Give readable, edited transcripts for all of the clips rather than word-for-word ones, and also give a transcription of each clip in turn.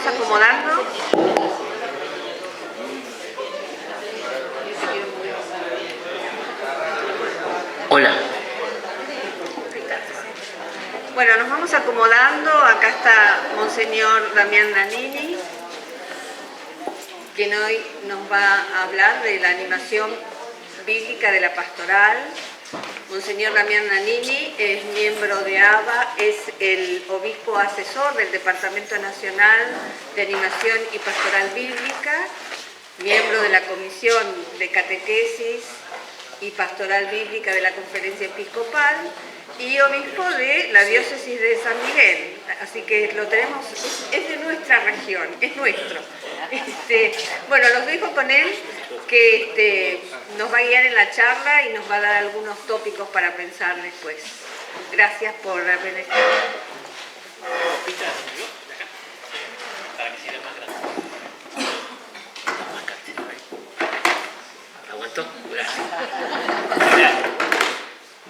acomodando. Hola. Bueno, nos vamos acomodando. Acá está Monseñor Damián Nannini, quien hoy nos va a hablar de la animación bíblica de la pastoral. Monseñor Damián Nannini es miembro de ABA, es el obispo asesor del Departamento Nacional de Animación y Pastoral Bíblica, miembro de la Comisión de Catequesis y Pastoral Bíblica de la Conferencia Episcopal y obispo de la diócesis de San Miguel. Así que lo tenemos, es de nuestra región, es nuestro. Bueno, los dejo con él, que nos va a guiar en la charla y nos va a dar algunos tópicos para pensar después. Gracias por haber estado. ¿Aguanto? Gracias.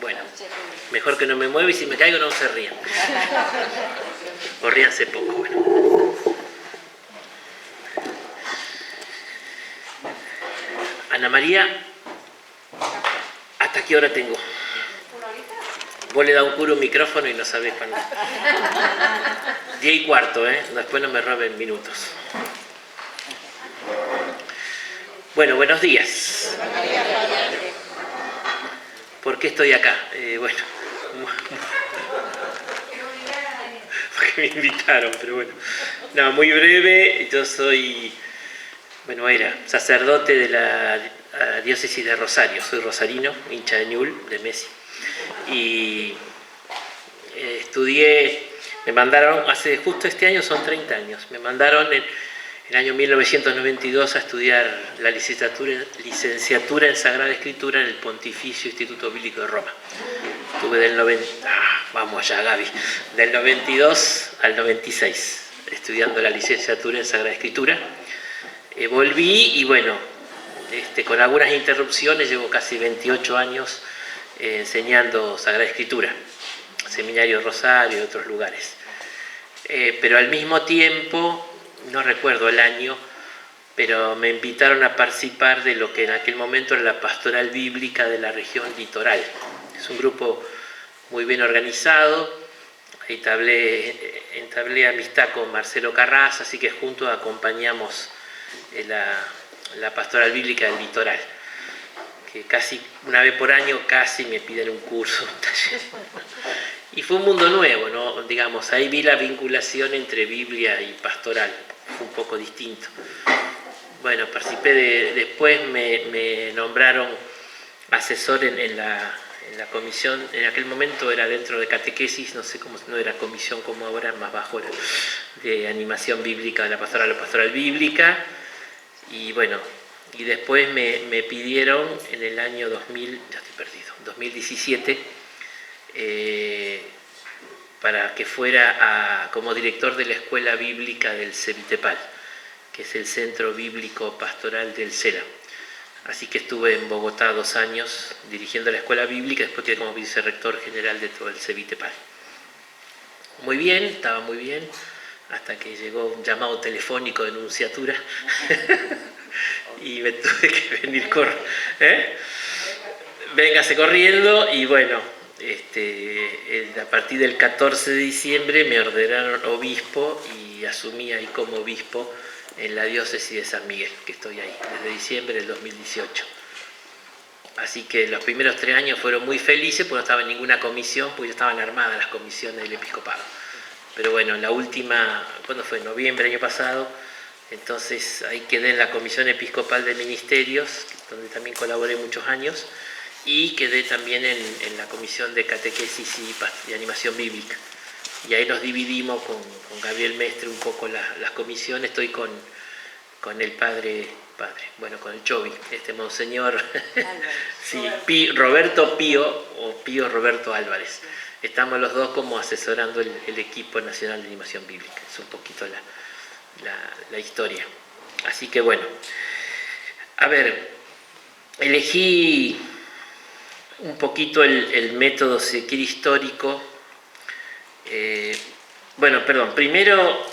Bueno, mejor que no me mueva y si me caigo no se rían. O ríanse poco, bueno. Ana María, ¿hasta qué hora tengo? Vos le das un curo un micrófono y no sabés cuándo. 10:15, después no me roben minutos. Bueno, buenos días. ¿Por qué estoy acá? Bueno, porque me invitaron, pero bueno. No, muy breve, yo soy, era sacerdote de la diócesis de Rosario, soy rosarino, hincha de Newell's, de Messi. Y estudié, me mandaron, justo este año son 30 años, me mandaron en el año 1992 a estudiar la licenciatura en Sagrada Escritura en el Pontificio Instituto Bíblico de Roma. Estuve del 92 al 96 estudiando la licenciatura en Sagrada Escritura. Volví y bueno, con algunas interrupciones, llevo casi 28 años enseñando Sagrada Escritura, Seminario Rosario y otros lugares. Pero al mismo tiempo, no recuerdo el año, pero me invitaron a participar de lo que en aquel momento era la pastoral bíblica de la región litoral. Es un grupo muy bien organizado, entablé amistad con Marcelo Carras, así que juntos acompañamos la pastoral bíblica del litoral, que casi una vez por año casi me piden un curso, un taller. Y fue un mundo nuevo, ¿no? Digamos, ahí vi la vinculación entre Biblia y pastoral, fue un poco distinto. Bueno, participé después me nombraron asesor en la comisión, en aquel momento era dentro de catequesis, no sé cómo, no era comisión como ahora, más bajo era de animación bíblica de la pastoral bíblica. Y bueno, y después me pidieron en el año 2017, para que fuera como director de la Escuela Bíblica del Cevitepal, que es el Centro Bíblico Pastoral del CELA. Así que estuve en Bogotá 2 años dirigiendo la Escuela Bíblica, después quedé como vicerrector general de todo el Cevitepal. Muy bien, estaba muy bien, hasta que llegó un llamado telefónico de nunciatura y me tuve que venir véngase corriendo y bueno, a partir del 14 de diciembre me ordenaron obispo y asumí ahí como obispo en la diócesis de San Miguel, que estoy ahí desde diciembre del 2018. Así que los primeros 3 años fueron muy felices porque no estaba en ninguna comisión, porque ya estaban armadas las comisiones del episcopado. Pero bueno, en la última, ¿cuándo fue? Noviembre del año pasado, entonces ahí quedé en la Comisión Episcopal de Ministerios, donde también colaboré muchos años, y quedé también en la Comisión de Catequesis y Animación Bíblica. Y ahí nos dividimos con Gabriel Mestre un poco las comisiones. Estoy con el padre, con el Chovi, Monseñor sí, Roberto Pío o Pío Roberto Álvarez. Estamos los dos como asesorando el equipo nacional de animación bíblica. Es un poquito la historia. Así que bueno, a ver, elegí un poquito el método, histórico. Primero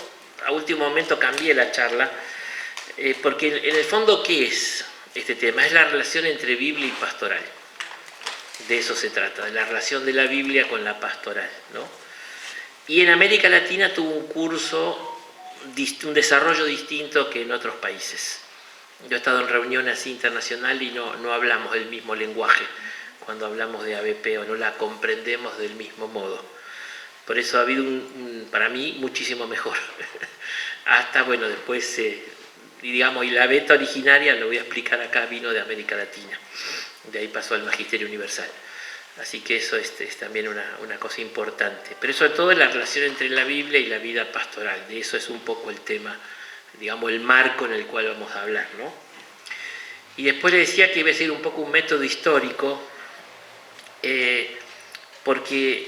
a último momento cambié la charla, porque en el fondo, ¿qué es este tema? Es la relación entre Biblia y pastoral. De eso se trata, de la relación de la Biblia con la pastoral, ¿no? Y en América Latina tuvo un curso, un desarrollo distinto que en otros países. Yo he estado en reuniones así internacionales y no hablamos el mismo lenguaje cuando hablamos de ABP, o no la comprendemos del mismo modo. Por eso ha habido para mí, muchísimo mejor. Hasta, bueno, después, digamos, y la beta originaria, lo voy a explicar acá, vino de América Latina. De ahí pasó al Magisterio Universal. Así que eso es también una cosa importante. Pero sobre todo es la relación entre la Biblia y la vida pastoral. De eso es un poco el tema, digamos, el marco en el cual vamos a hablar, ¿no? Y después le decía que iba a ser un poco un método histórico, porque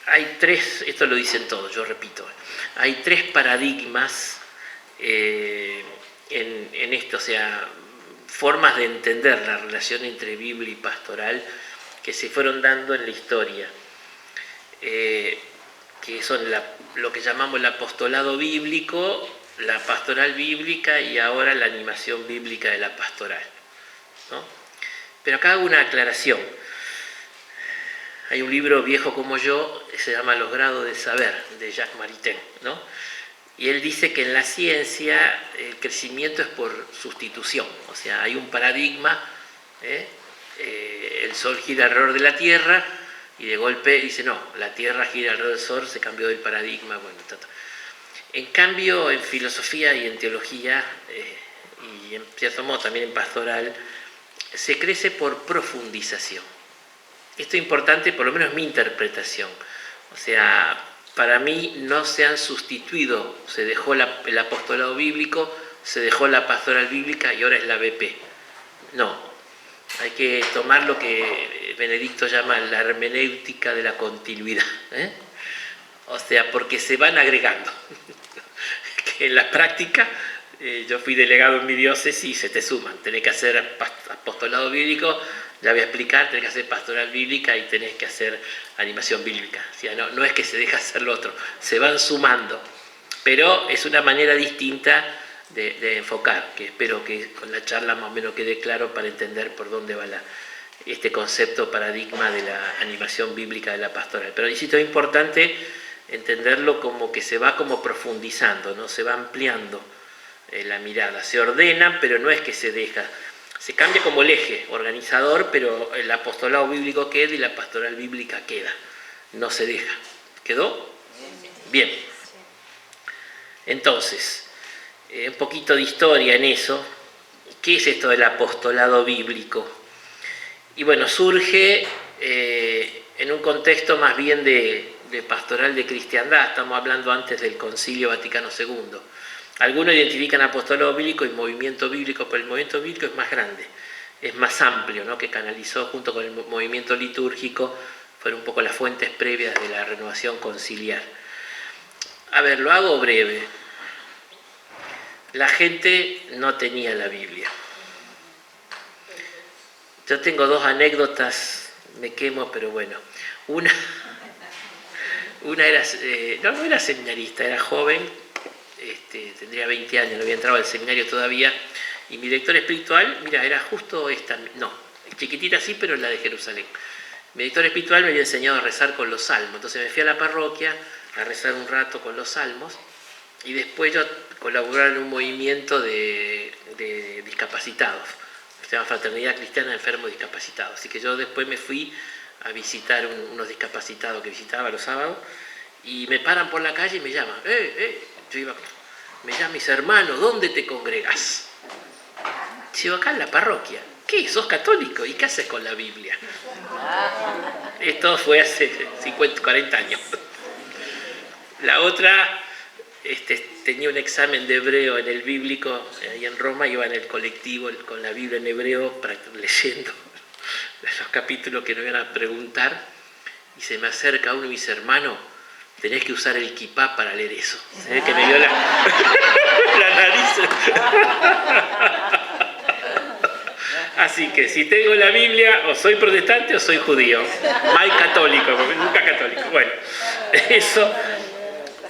hay tres, esto lo dicen todos, yo repito, hay tres paradigmas en esto, o sea, formas de entender la relación entre Biblia y pastoral que se fueron dando en la historia, que son lo que llamamos el apostolado bíblico, la pastoral bíblica y ahora la animación bíblica de la pastoral, ¿no? Pero acá hago una aclaración. Hay un libro viejo como yo, se llama Los grados de saber, de Jacques Maritain, ¿no? Y él dice que en la ciencia el crecimiento es por sustitución, o sea, hay un paradigma, el Sol gira alrededor de la Tierra, y de golpe dice, no, la Tierra gira alrededor del Sol, se cambió el paradigma, bueno, En cambio, en filosofía y en teología, y en cierto modo también en pastoral, se crece por profundización. Esto es importante, por lo menos mi interpretación. O sea, para mí no se han sustituido, se dejó el apostolado bíblico, se dejó la pastoral bíblica y ahora es la BP. No, hay que tomar lo que Benedicto llama la hermenéutica de la continuidad, O sea, porque se van agregando. Que en la práctica, yo fui delegado en mi diócesis y se te suman. Tenés que hacer apostolado bíblico, ya voy a explicar, tenés que hacer pastoral bíblica y tenés que hacer animación bíblica. O sea, no es que se deja hacer lo otro, se van sumando. Pero es una manera distinta de enfocar, que espero que con la charla más o menos quede claro para entender por dónde va este concepto, paradigma de la animación bíblica de la pastoral. Pero insisto, es importante entenderlo como que se va como profundizando, ¿no? Se va ampliando la mirada, se ordena, pero no es que se deja. Se cambia como el eje organizador, pero el apostolado bíblico queda y la pastoral bíblica queda. No se deja. ¿Quedó? Bien. Entonces, un poquito de historia en eso. ¿Qué es esto del apostolado bíblico? Y bueno, surge en un contexto más bien de pastoral de cristiandad. Estamos hablando antes del Concilio Vaticano II. Algunos identifican apostolado bíblico y movimiento bíblico, pero el movimiento bíblico es más grande, es más amplio, ¿no? Que canalizó junto con el movimiento litúrgico, fueron un poco las fuentes previas de la renovación conciliar. A ver, lo hago breve. La gente no tenía la Biblia. Yo tengo dos anécdotas, me quemo, pero bueno. Una era, no era seminarista, era joven, tendría 20 años, no había entrado al seminario todavía, y mi director espiritual, mira, era justo esta, no, chiquitita sí, pero la de Jerusalén. Mi director espiritual me había enseñado a rezar con los salmos, entonces me fui a la parroquia a rezar un rato con los salmos, y después yo colaboraba en un movimiento de discapacitados, se llama Fraternidad Cristiana de Enfermos Discapacitados, así que yo después me fui a visitar unos discapacitados que visitaba los sábados, y me paran por la calle y me llaman, yo iba, me llaman mis hermanos, ¿dónde te congregas? Digo, acá en la parroquia. ¿Qué? ¿Sos católico? ¿Y qué haces con la Biblia? Esto fue hace 50, 40 años. La otra, tenía un examen de hebreo en el bíblico, ahí en Roma, iba en el colectivo con la Biblia en hebreo, leyendo los capítulos que nos iban a preguntar, y se me acerca uno y me dice, hermano, tenés que usar el kipá para leer eso. Se ve que me dio la nariz. Así que si tengo la Biblia, o soy protestante o soy judío. Mal católico, nunca católico. Bueno, eso,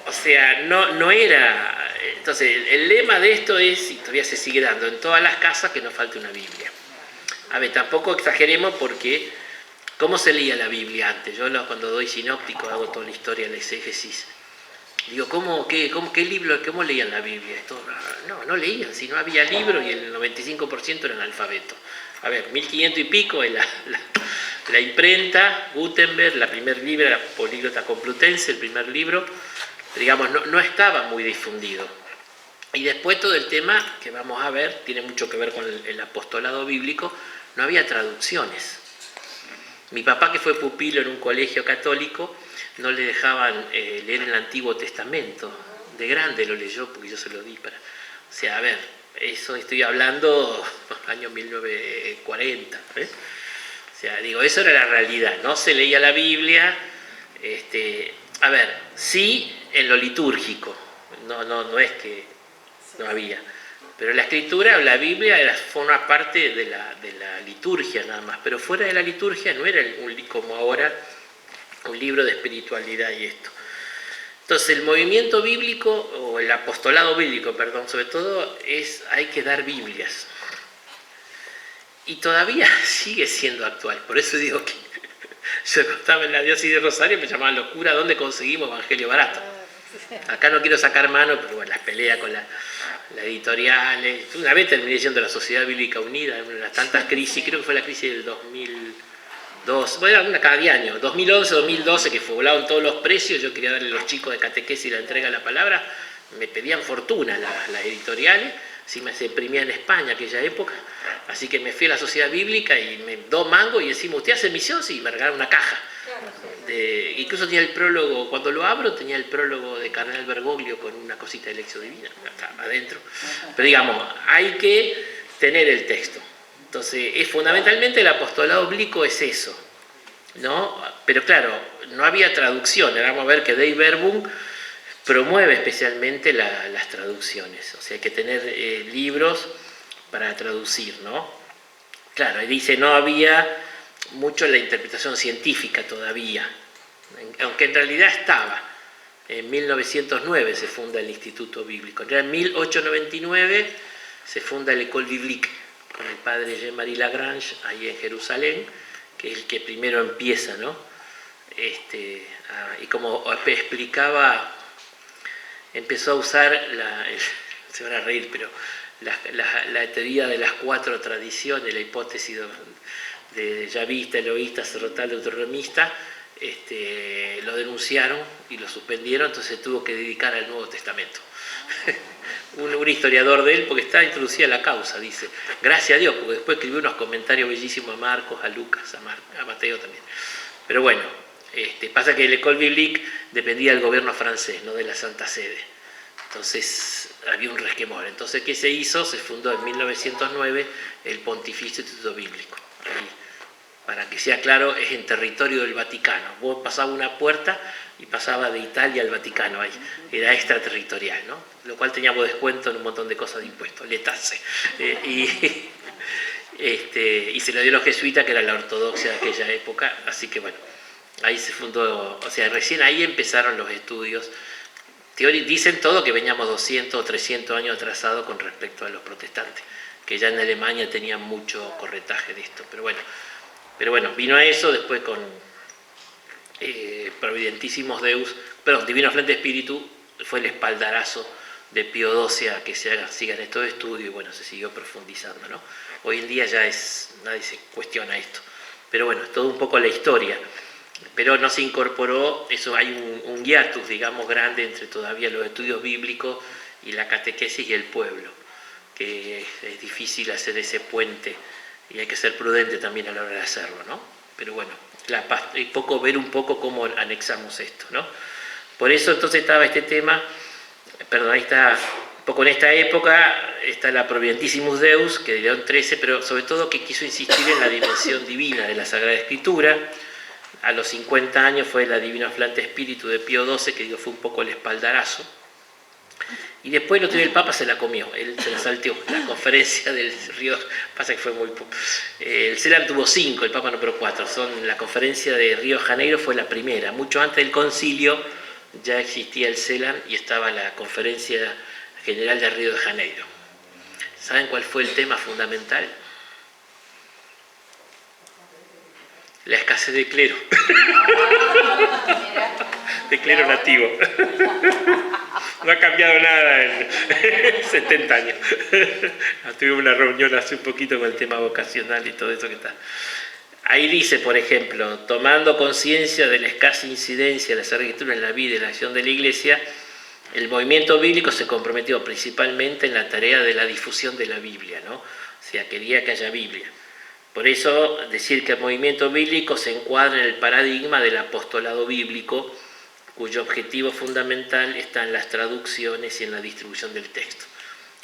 o sea, no era entonces el lema de esto es, y todavía se sigue dando, en todas las casas que no falte una Biblia. A ver, tampoco exageremos porque, ¿cómo se leía la Biblia antes? Yo cuando doy sinóptico hago toda la historia, la exégesis. Digo, ¿qué libro, cómo leían la Biblia? Esto, no leían, si no había libro y el 95% eran analfabetos. A ver, 1500 y pico es la imprenta, Gutenberg, la primer libro, la Políglota Complutense, el primer libro, digamos, no estaba muy difundido. Y después todo el tema que vamos a ver, tiene mucho que ver con el apostolado bíblico, no había traducciones. Mi papá, que fue pupilo en un colegio católico, no le dejaban leer el Antiguo Testamento. De grande lo leyó porque yo se lo di para... O sea, a ver, eso estoy hablando año 1940. O sea, digo, eso era la realidad. No se leía la Biblia. A ver, sí en lo litúrgico. No es que no había. Pero la escritura o la Biblia forma parte de la liturgia nada más. Pero fuera de la liturgia no era como ahora un libro de espiritualidad y esto. Entonces el movimiento bíblico, o el apostolado bíblico, perdón, sobre todo, hay que dar Biblias. Y todavía sigue siendo actual. Por eso digo que yo cuando estaba en la diócesis de Rosario me llamaban los curas, ¿dónde conseguimos evangelio barato? Acá no quiero sacar mano, pero bueno, las peleas con las editoriales. Una vez terminé yendo a la Sociedad Bíblica Unida, en una de las tantas crisis, creo que fue la crisis del 2002, bueno, una cada año, 2011, 2012, que volaron todos los precios. Yo quería darle a los chicos de catequesis la entrega de la palabra, me pedían fortuna las editoriales, si me se imprimía en España aquella época, así que me fui a la Sociedad Bíblica y me 2 mangos y decimos, ¿usted hace misión? Sí, me regalaron una caja. Incluso tenía el prólogo, cuando lo abro tenía el prólogo de Cardenal Bergoglio con una cosita de lección divina adentro. Pero digamos, hay que tener el texto. Entonces, fundamentalmente el apostolado bíblico es eso, ¿no? Pero claro, no había traducción. Vamos a ver que Dei Verbum promueve especialmente las traducciones. O sea, hay que tener libros para traducir, ¿no? Claro, y dice, no había mucho la interpretación científica todavía, aunque en realidad estaba. En 1909 se funda el Instituto Bíblico. En 1899 se funda el École Biblique con el padre Jean-Marie Lagrange ahí en Jerusalén, que es el que primero empieza, ¿no? Y como explicaba, empezó a usar se van a reír, pero la teoría de las 4 tradiciones, la hipótesis de Yavista, Eloísta, Sacerdotal, Deuteronomista, lo denunciaron y lo suspendieron, entonces se tuvo que dedicar al Nuevo Testamento. un historiador de él, porque está introducida la causa, dice, gracias a Dios, porque después escribió unos comentarios bellísimos a Marcos, a Lucas, a Mateo también. Pero bueno, pasa que el École Biblique dependía del gobierno francés, no de la Santa Sede. Entonces había un resquemor. Entonces, ¿qué se hizo? Se fundó en 1909 el Pontificio Instituto Bíblico. Para que sea claro, es en territorio del Vaticano. Vos pasabas una puerta y pasaba de Italia al Vaticano ahí. Era extraterritorial, ¿no? Lo cual teníamos descuento en un montón de cosas de impuestos, letase. Y se lo dio a los jesuitas, que era la ortodoxia de aquella época. Así que bueno, ahí se fundó, o sea, recién ahí empezaron los estudios. Dicen todo que veníamos 200 o 300 años atrasados con respecto a los protestantes, que ya en Alemania tenían mucho corretaje de esto. Pero bueno, vino a eso después con Providentísimos Deus, perdón, Divino Frente Espíritu, fue el espaldarazo de Pío XII a que sigan estos estudios, y bueno, se siguió profundizando, ¿no? Hoy en día nadie se cuestiona esto. Pero bueno, es todo un poco la historia. Pero no se incorporó, eso hay un hiatus, digamos, grande entre todavía los estudios bíblicos y la catequesis y el pueblo, que es difícil hacer ese puente y hay que ser prudente también a la hora de hacerlo, ¿no? Pero bueno, ver un poco cómo anexamos esto, ¿no? Por eso entonces estaba este tema, perdón, ahí está, un poco en esta época, está la Providentissimus Deus, que de León XIII, pero sobre todo que quiso insistir en la dimensión divina de la Sagrada Escritura. A los 50 años fue la Divino Flante Espíritu de Pío XII, que fue un poco el espaldarazo. Y después el Papa se la comió, él se la salteó. La conferencia del Río, pasa que fue muy poco. El CELAM tuvo 5, el Papa nombró 4. La conferencia de Río de Janeiro fue la primera. Mucho antes del concilio ya existía el CELAM y estaba la conferencia general de Río de Janeiro. ¿Saben cuál fue el tema fundamental? La escasez de clero. De clero nativo. No ha cambiado nada en 70 años. Tuvimos una reunión hace un poquito con el tema vocacional y todo eso que está. Ahí dice, por ejemplo, tomando conciencia de la escasa incidencia de la Sagrada Escritura en la vida y la acción de la Iglesia, el movimiento bíblico se comprometió principalmente en la tarea de la difusión de la Biblia, ¿no? O sea, quería que haya Biblia. Por eso decir que el movimiento bíblico se encuadra en el paradigma del apostolado bíblico, cuyo objetivo fundamental está en las traducciones y en la distribución del texto.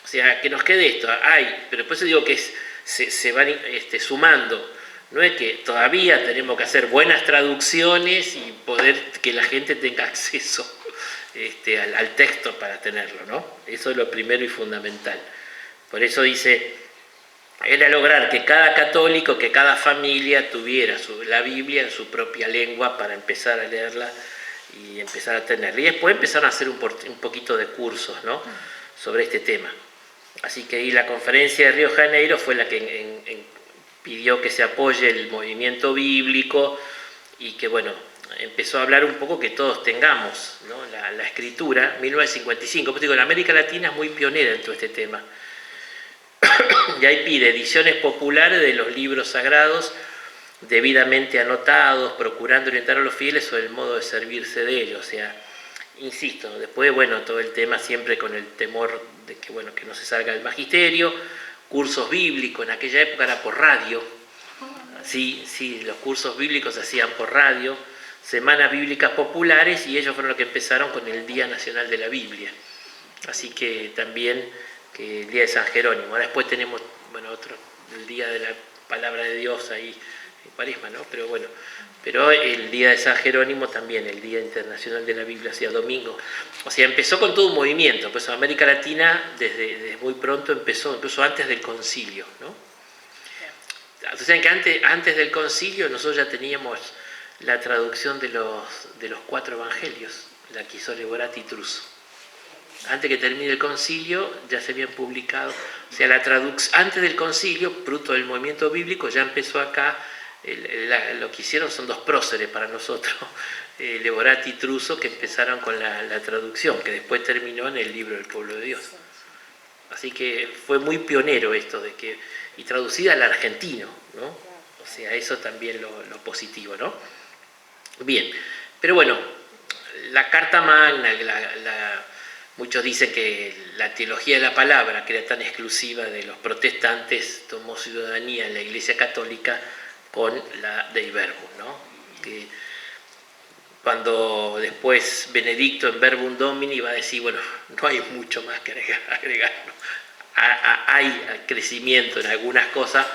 O sea, que nos quede esto, pero por eso digo que se van sumando. No es que todavía tenemos que hacer buenas traducciones y poder que la gente tenga acceso al texto para tenerlo, ¿no? Eso es lo primero y fundamental. Por eso dice, era lograr que cada católico, que cada familia tuviera la Biblia en su propia lengua para empezar a leerla y empezar a tenerla. Y después empezaron a hacer un poquito de cursos, ¿no?, sobre este tema. Así que ahí la conferencia de Río de Janeiro fue la que pidió que se apoye el movimiento bíblico y que, bueno, empezó a hablar un poco que todos tengamos, ¿no?, la escritura, 1955. Pues digo, la América Latina es muy pionera en todo este tema. Y ahí pide ediciones populares de los libros sagrados, debidamente anotados, procurando orientar a los fieles sobre el modo de servirse de ellos. O sea, insisto, después, bueno, todo el tema siempre con el temor de que, bueno, que no se salga del magisterio, cursos bíblicos, en aquella época era por radio, sí, los cursos bíblicos se hacían por radio, semanas bíblicas populares, y ellos fueron los que empezaron con el Día Nacional de la Biblia. Así que también que el Día de San Jerónimo. Ahora después tenemos, bueno, el Día de la Palabra de Dios ahí en Cuaresma, ¿no? Pero bueno, pero el Día de San Jerónimo también, el Día Internacional de la Biblia, hacía domingo. O sea, empezó con todo un movimiento. Pues América Latina desde muy pronto empezó, incluso antes del concilio, ¿no? O sea, que antes del concilio nosotros ya teníamos la traducción de los 4 evangelios, la que hizo Leborati Truso. Antes que termine el concilio ya se habían publicado, o sea, antes del concilio, fruto del movimiento bíblico, ya empezó acá, lo que hicieron son 2 próceres para nosotros, Leborati y Truso, que empezaron con la traducción, que después terminó en el libro del Pueblo de Dios. Así que fue muy pionero esto, y traducida al argentino, ¿no? O sea, eso también lo positivo, ¿no? Bien, pero bueno, la Carta Magna, muchos dicen que la teología de la palabra, que era tan exclusiva de los protestantes, tomó ciudadanía en la Iglesia Católica con la Dei Verbum, ¿no? Que cuando después Benedicto en Verbum Domini va a decir, bueno, no hay mucho más que agregar, ¿no? Hay crecimiento en algunas cosas,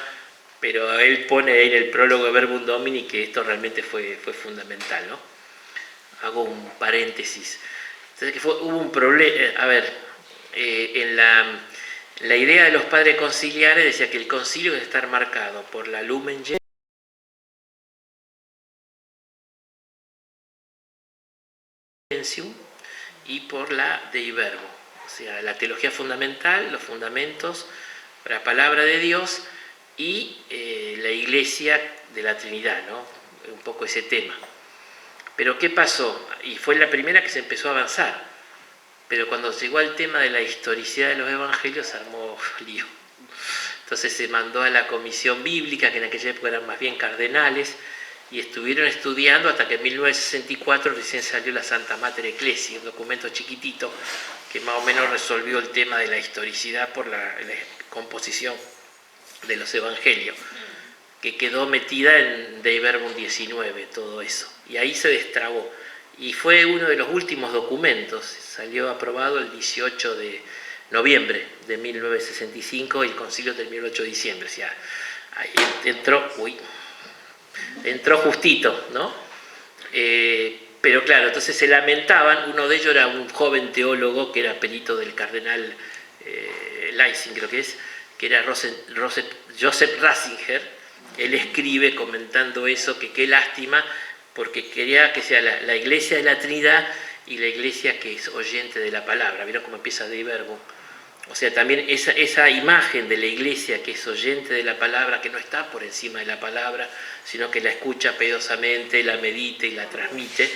pero él pone ahí en el prólogo de Verbum Domini que esto realmente fue fundamental, ¿no? Hago un paréntesis. Entonces, hubo un problema, en la idea de los padres conciliares decía que el concilio debe estar marcado por la Lumen Gentium y por la Dei Verbum, o sea, la teología fundamental, los fundamentos, la palabra de Dios y la Iglesia de la Trinidad, ¿no? Un poco ese tema. Pero ¿qué pasó? Y fue la primera que se empezó a avanzar. Pero cuando llegó al tema de la historicidad de los evangelios, se armó lío. Entonces se mandó a la comisión bíblica, que en aquella época eran más bien cardenales, y estuvieron estudiando hasta que en 1964 recién salió la Santa Mater Ecclesiae, un documento chiquitito que más o menos resolvió el tema de la historicidad por la composición de los evangelios, que quedó metida en Dei Verbum 19, todo eso. Y ahí se destrabó. Y fue uno de los últimos documentos, salió aprobado el 18 de noviembre de 1965 y el concilio terminó el 8 de diciembre. O sea, ahí entró justito, ¿no? Pero claro, entonces se lamentaban, uno de ellos era un joven teólogo que era perito del cardenal Lessing, creo que era Joseph Ratzinger. Él escribe comentando eso, que qué lástima, porque quería que sea la Iglesia de la Trinidad y la Iglesia que es oyente de la palabra. ¿Vieron cómo empieza Dei Verbum? O sea, también esa imagen de la iglesia que es oyente de la palabra, que no está por encima de la palabra, sino que la escucha piadosamente, la medita y la transmite.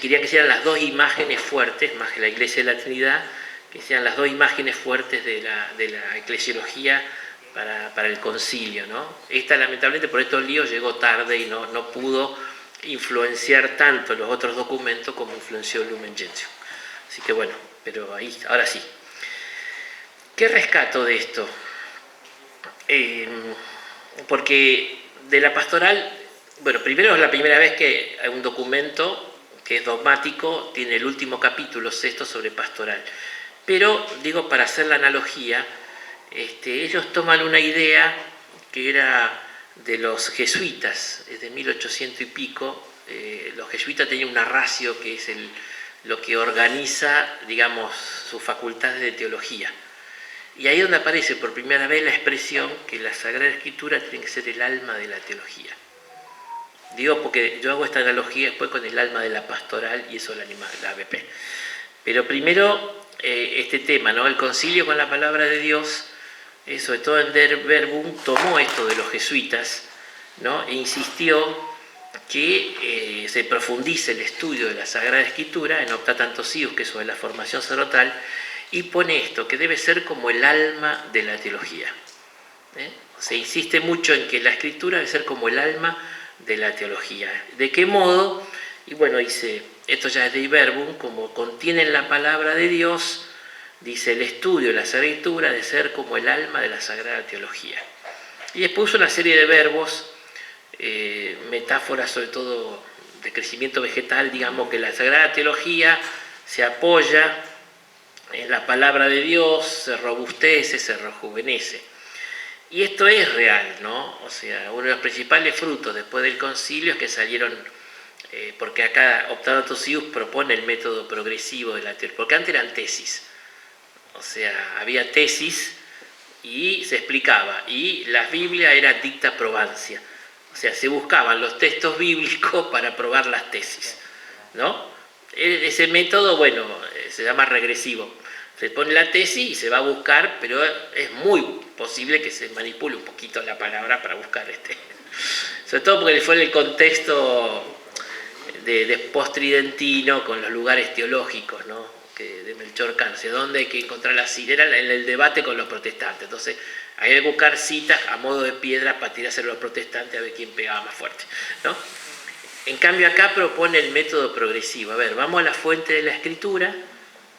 Quería que sean las dos imágenes fuertes, más que la iglesia de la Trinidad, que sean las dos imágenes fuertes de la eclesiología para el concilio, ¿no? Esta, lamentablemente, por estos líos llegó tarde y no pudo influenciar tanto los otros documentos como influenció Lumen Gentium. Así que bueno, pero ahí, ahora sí. ¿Qué rescato de esto? Porque de la pastoral, bueno, primero es la primera vez que hay un documento que es dogmático, tiene el último capítulo, sexto, sobre pastoral. Pero, digo, para hacer la analogía, ellos toman una idea que era de los jesuitas, desde 1800 y pico. Los jesuitas tenían una ratio que es lo que organiza, digamos, sus facultades de teología. Y ahí es donde aparece por primera vez la expresión que la Sagrada Escritura tiene que ser el alma de la teología. Digo porque yo hago esta analogía después con el alma de la pastoral y eso la ABP. Pero primero este tema, ¿no? El concilio con la palabra de Dios, sobre todo en Der Verbum, tomó esto de los jesuitas, ¿no? E insistió que se profundice el estudio de la Sagrada Escritura en Optatantos Ius, que es sobre la formación sacerdotal, y pone esto, que debe ser como el alma de la teología. Se insiste mucho en que la Escritura debe ser como el alma de la teología. ¿De qué modo? Y bueno, dice, esto ya es de Verbum, como contienen la palabra de Dios, dice el estudio de la Sagrada Escritura debe ser como el alma de la Sagrada Teología. Y después una serie de verbos, metáforas sobre todo de crecimiento vegetal, digamos que la Sagrada Teología se apoya en la palabra de Dios, se robustece, se rejuvenece. Y esto es real, ¿no? O sea, uno de los principales frutos después del concilio es que salieron, porque acá Optatantos Ius propone el método progresivo de la teología, porque antes eran tesis, o sea, había tesis y se explicaba, y la Biblia era dicta probancia, o sea, se buscaban los textos bíblicos para probar las tesis, ¿no? Ese método, bueno, se llama regresivo. Se pone la tesis y se va a buscar, pero es muy posible que se manipule un poquito la palabra para buscar sobre todo porque fue en el contexto de post-tridentino con los lugares teológicos, ¿no? De Melchor Cano, dónde hay que encontrar la cita, era en el debate con los protestantes. Entonces, hay que buscar citas a modo de piedra para tirarse a los protestantes a ver quién pegaba más fuerte, ¿no? En cambio acá propone el método progresivo. A ver, vamos a la fuente de la Escritura,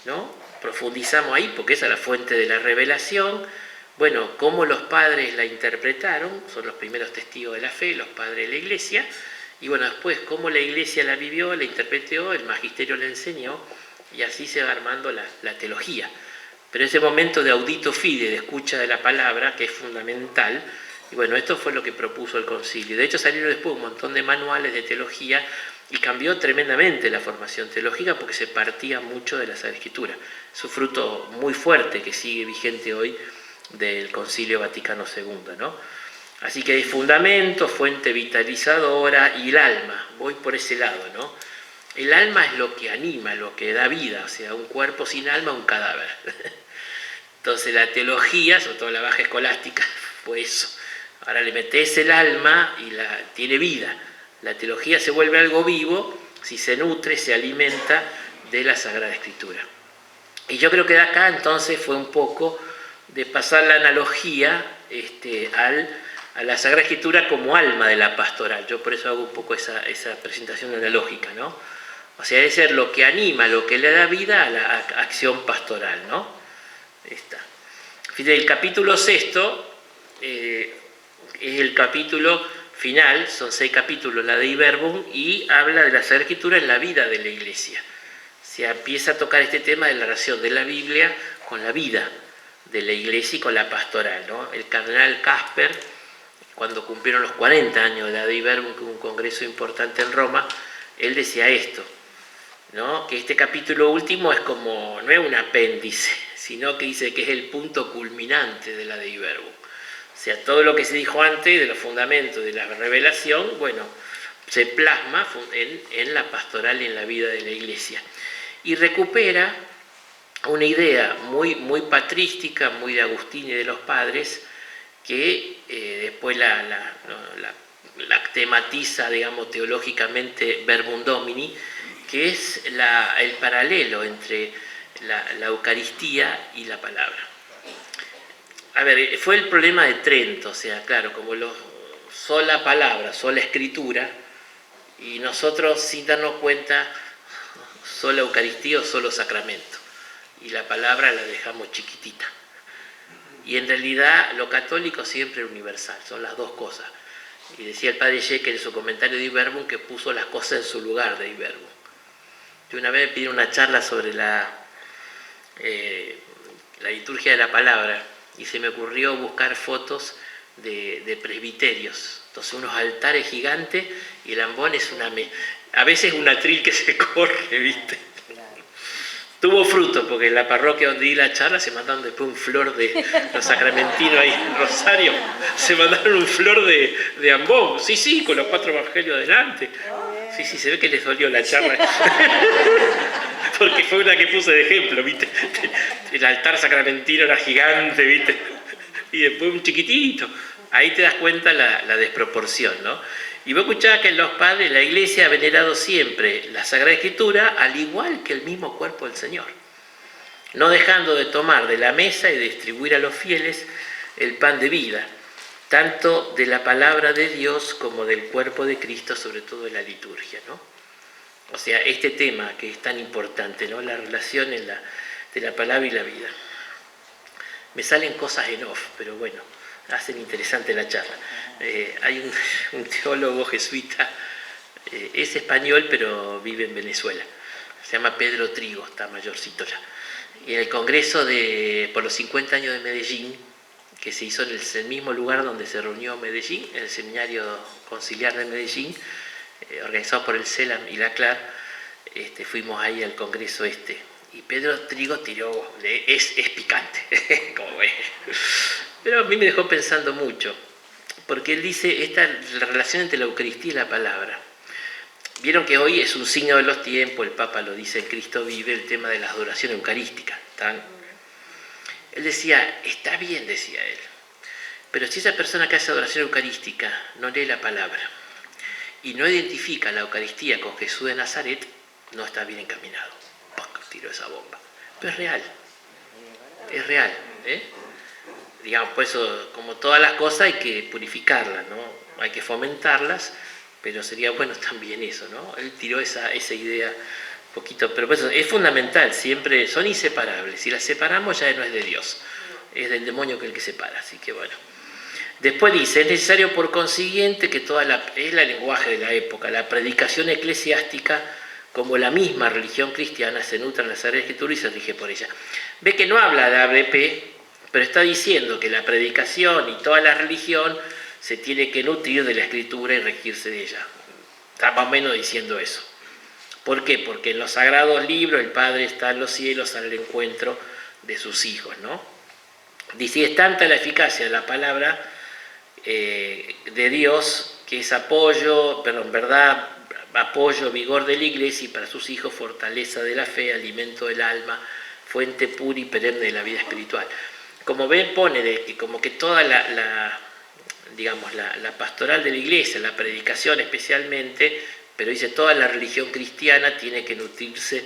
¿no? Profundizamos ahí porque esa es la fuente de la revelación. Bueno, cómo los padres la interpretaron, son los primeros testigos de la fe, los padres de la Iglesia. Y bueno, después cómo la Iglesia la vivió, la interpretó, el magisterio la enseñó, y así se va armando la teología. Pero ese momento de audito fide, de escucha de la palabra, que es fundamental. Y bueno, esto fue lo que propuso el concilio. De hecho, salieron después un montón de manuales de teología y cambió tremendamente la formación teológica porque se partía mucho de la Sagrada Escritura. Es un fruto muy fuerte que sigue vigente hoy del Concilio Vaticano II, ¿no? Así que hay fundamento, fuente vitalizadora y el alma. Voy por ese lado, ¿no? El alma es lo que anima, lo que da vida, o sea, un cuerpo sin alma, un cadáver. Entonces la teología, sobre todo la baja escolástica, fue eso. Ahora le metes el alma y tiene vida. La teología se vuelve algo vivo si se nutre, se alimenta de la Sagrada Escritura. Y yo creo que de acá entonces fue un poco de pasar la analogía a la Sagrada Escritura como alma de la pastoral. Yo por eso hago un poco esa presentación analógica, ¿no? O sea, debe ser lo que anima, lo que le da vida a la acción pastoral, ¿no? El capítulo sexto es el capítulo final, son 6 capítulos, la Dei Verbum, y habla de la Sagrada Escritura en la vida de la Iglesia. Se empieza a tocar este tema de la relación de la Biblia con la vida de la Iglesia y con la pastoral, ¿no? El cardenal Casper, cuando cumplieron los 40 años de la Dei Verbum, que hubo un congreso importante en Roma, él decía esto, ¿no? Que este capítulo último es como, no es un apéndice, sino que dice que es el punto culminante de la Dei Verbum. O sea, todo lo que se dijo antes de los fundamentos de la revelación, bueno, se plasma en la pastoral y en la vida de la Iglesia. Y recupera una idea muy patrística, muy de Agustín y de los padres, que después la tematiza, digamos, teológicamente Verbum Domini, que es el paralelo entre la Eucaristía y la palabra. A ver, fue el problema de Trento, o sea, claro, como sola palabra, sola escritura, y nosotros sin darnos cuenta, sola Eucaristía o solo sacramento, y la palabra la dejamos chiquitita. Y en realidad lo católico siempre es universal, son las dos cosas. Y decía el padre Jekyll en su comentario de Verbum que puso las cosas en su lugar de Verbum. Yo una vez me pidieron una charla sobre la liturgia de la palabra y se me ocurrió buscar fotos de presbiterios. Entonces unos altares gigantes y el ambón es a veces un atril que se corre, ¿viste? Tuvo fruto, porque en la parroquia donde di la charla se mandaron después un flor de los sacramentinos ahí en Rosario, se mandaron un flor de ambón, sí, con los 4 evangelios adelante. Sí, se ve que les dolió la charla, porque fue una que puse de ejemplo, ¿viste? El altar sacramentino era gigante, ¿viste? Y después un chiquitito. Ahí te das cuenta la desproporción, ¿no? Y vos escuchabas que los padres, la Iglesia ha venerado siempre la Sagrada Escritura, al igual que el mismo cuerpo del Señor, no dejando de tomar de la mesa y de distribuir a los fieles el pan de vida, tanto de la palabra de Dios como del cuerpo de Cristo, sobre todo en la liturgia, ¿no? O sea, este tema que es tan importante, ¿no? La relación de la palabra y la vida. Me salen cosas en off, pero bueno, hacen interesante la charla. Hay un teólogo jesuita, es español, pero vive en Venezuela. Se llama Pedro Trigo, está mayorcito ya. Y en el congreso por los 50 años de Medellín, que se hizo en el mismo lugar donde se reunió Medellín, en el Seminario Conciliar de Medellín, organizado por el CELAM y la CLAR, fuimos ahí al congreso y Pedro Trigo tiró, es picante, como ves. Pero a mí me dejó pensando mucho, porque él dice la relación entre la Eucaristía y la palabra. Vieron que hoy es un signo de los tiempos, el Papa lo dice en Cristo Vive, el tema de la adoración eucarística. Él decía, está bien, decía él, pero si esa persona que hace adoración eucarística no lee la palabra y no identifica la Eucaristía con Jesús de Nazaret, no está bien encaminado. ¡Pac! Tiró esa bomba. Pero es real, digamos, por eso, como todas las cosas, hay que purificarlas, ¿no? Hay que fomentarlas, pero sería bueno también eso, ¿no? Él tiró esa idea un poquito, pero por eso es fundamental, siempre son inseparables. Si las separamos ya no es de Dios, es del demonio que es el que separa, así que bueno. Después dice, es necesario por consiguiente que es el lenguaje de la época, la predicación eclesiástica, como la misma religión cristiana, se nutra en la Sagrada Escritura y se rige por ella. Ve que no habla de ABP, pero está diciendo que la predicación y toda la religión se tiene que nutrir de la Escritura y regirse de ella. Está más o menos diciendo eso. ¿Por qué? Porque en los sagrados libros el Padre está en los cielos al encuentro de sus hijos, ¿no? Dice, es tanta la eficacia de la palabra de Dios que es apoyo, vigor de la Iglesia y para sus hijos fortaleza de la fe, alimento del alma, fuente pura y perenne de la vida espiritual. Como ven, pone como que toda la pastoral de la Iglesia, la predicación especialmente, pero dice toda la religión cristiana tiene que nutrirse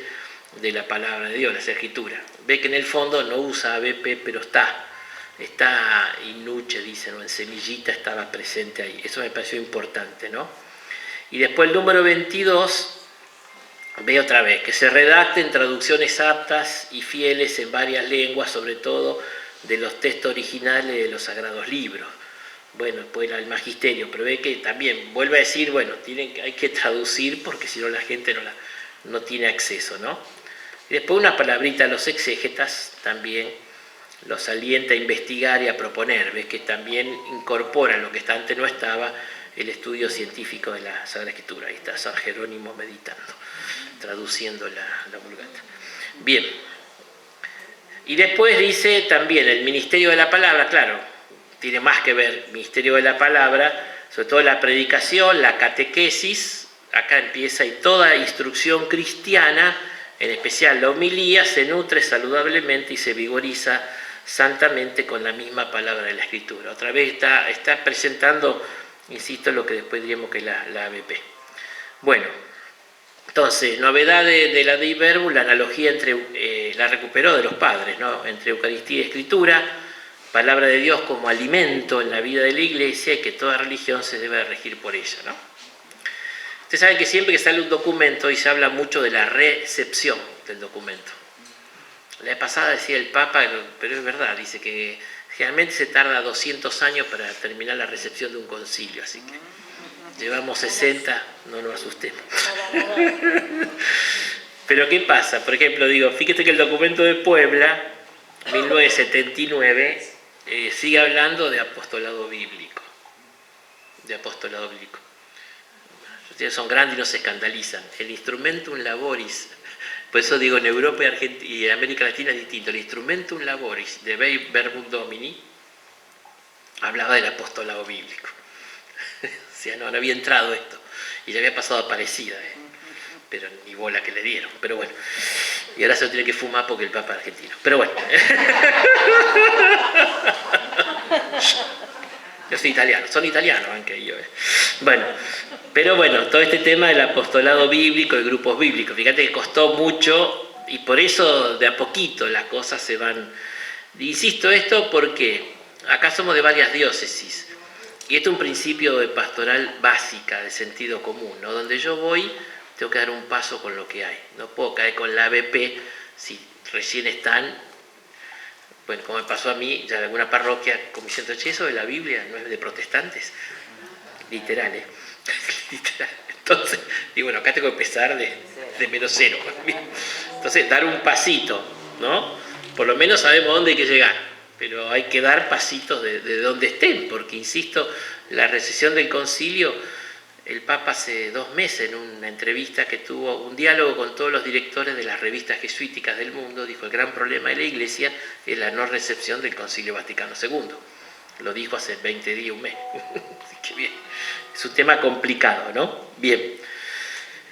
de la palabra de Dios, la Escritura. Ve que en el fondo no usa ABP, pero está inuche, dicen, o en semillita estaba presente ahí. Eso me pareció importante, ¿no? Y después el número 22, ve otra vez, que se redacten traducciones aptas y fieles en varias lenguas, sobre todo de los textos originales de los sagrados libros. Bueno, después el magisterio, pero ve que también vuelve a decir, bueno, hay que traducir porque si no la gente no tiene acceso, ¿no? Y después una palabrita a los exégetas también los alienta a investigar y a proponer, ves que también incorpora lo que antes no estaba, el estudio científico de la Sagrada Escritura. Ahí está San Jerónimo meditando, traduciendo la Vulgata. Bien. Y después dice también el ministerio de la palabra, claro, tiene más que ver ministerio de la palabra, sobre todo la predicación, la catequesis, acá empieza y toda instrucción cristiana en especial la homilía, se nutre saludablemente y se vigoriza santamente con la misma palabra de la Escritura. Otra vez está presentando, insisto, lo que después diríamos que es la ABP. Bueno, entonces, novedad de la Dei Verbum, la analogía la recuperó de los padres, ¿no? Entre Eucaristía y Escritura, palabra de Dios como alimento en la vida de la Iglesia y que toda religión se debe regir por ella, ¿no? Ustedes saben que siempre que sale un documento y se habla mucho de la recepción del documento. La vez pasada decía el Papa, pero es verdad, dice que generalmente se tarda 200 años para terminar la recepción de un concilio, así que llevamos 60, no nos asustemos. Pero ¿qué pasa? Por ejemplo, fíjate que el documento de Puebla, 1979, sigue hablando de apostolado bíblico. De apostolado bíblico. Ustedes son grandes y no se escandalizan. El instrumentum laboris, por eso digo, en Europa y en América Latina es distinto. El instrumentum laboris de Dei Verbum Domini hablaba del apostolado bíblico. O sea, no había entrado esto. Y ya había pasado parecida, pero ni bola que le dieron. Pero bueno, y ahora se lo tiene que fumar porque el Papa es argentino. Pero bueno. Yo soy italiano, son italianos aunque yo. Bueno, pero bueno, todo este tema del apostolado bíblico y grupos bíblicos, fíjate que costó mucho y por eso de a poquito las cosas se van. Insisto esto porque acá somos de varias diócesis y esto es un principio de pastoral básica, de sentido común, ¿no? Donde yo voy, tengo que dar un paso con lo que hay. No puedo caer con la ABP si recién están. Bueno, como me pasó a mí, ya en alguna parroquia, como diciendo, che, eso de la Biblia no es de protestantes. Literal, ¿eh? Literal. Entonces, digo, bueno, acá tengo que empezar de menos cero. Entonces, dar un pasito, ¿no? Por lo menos sabemos dónde hay que llegar, pero hay que dar pasitos de donde estén, porque, insisto, la recesión del concilio, el Papa hace 2 meses, en una entrevista que tuvo, un diálogo con todos los directores de las revistas jesuíticas del mundo, dijo, el gran problema de la Iglesia es la no recepción del Concilio Vaticano II. Lo dijo hace 20 días, un mes. Así que bien, es un tema complicado, ¿no? Bien.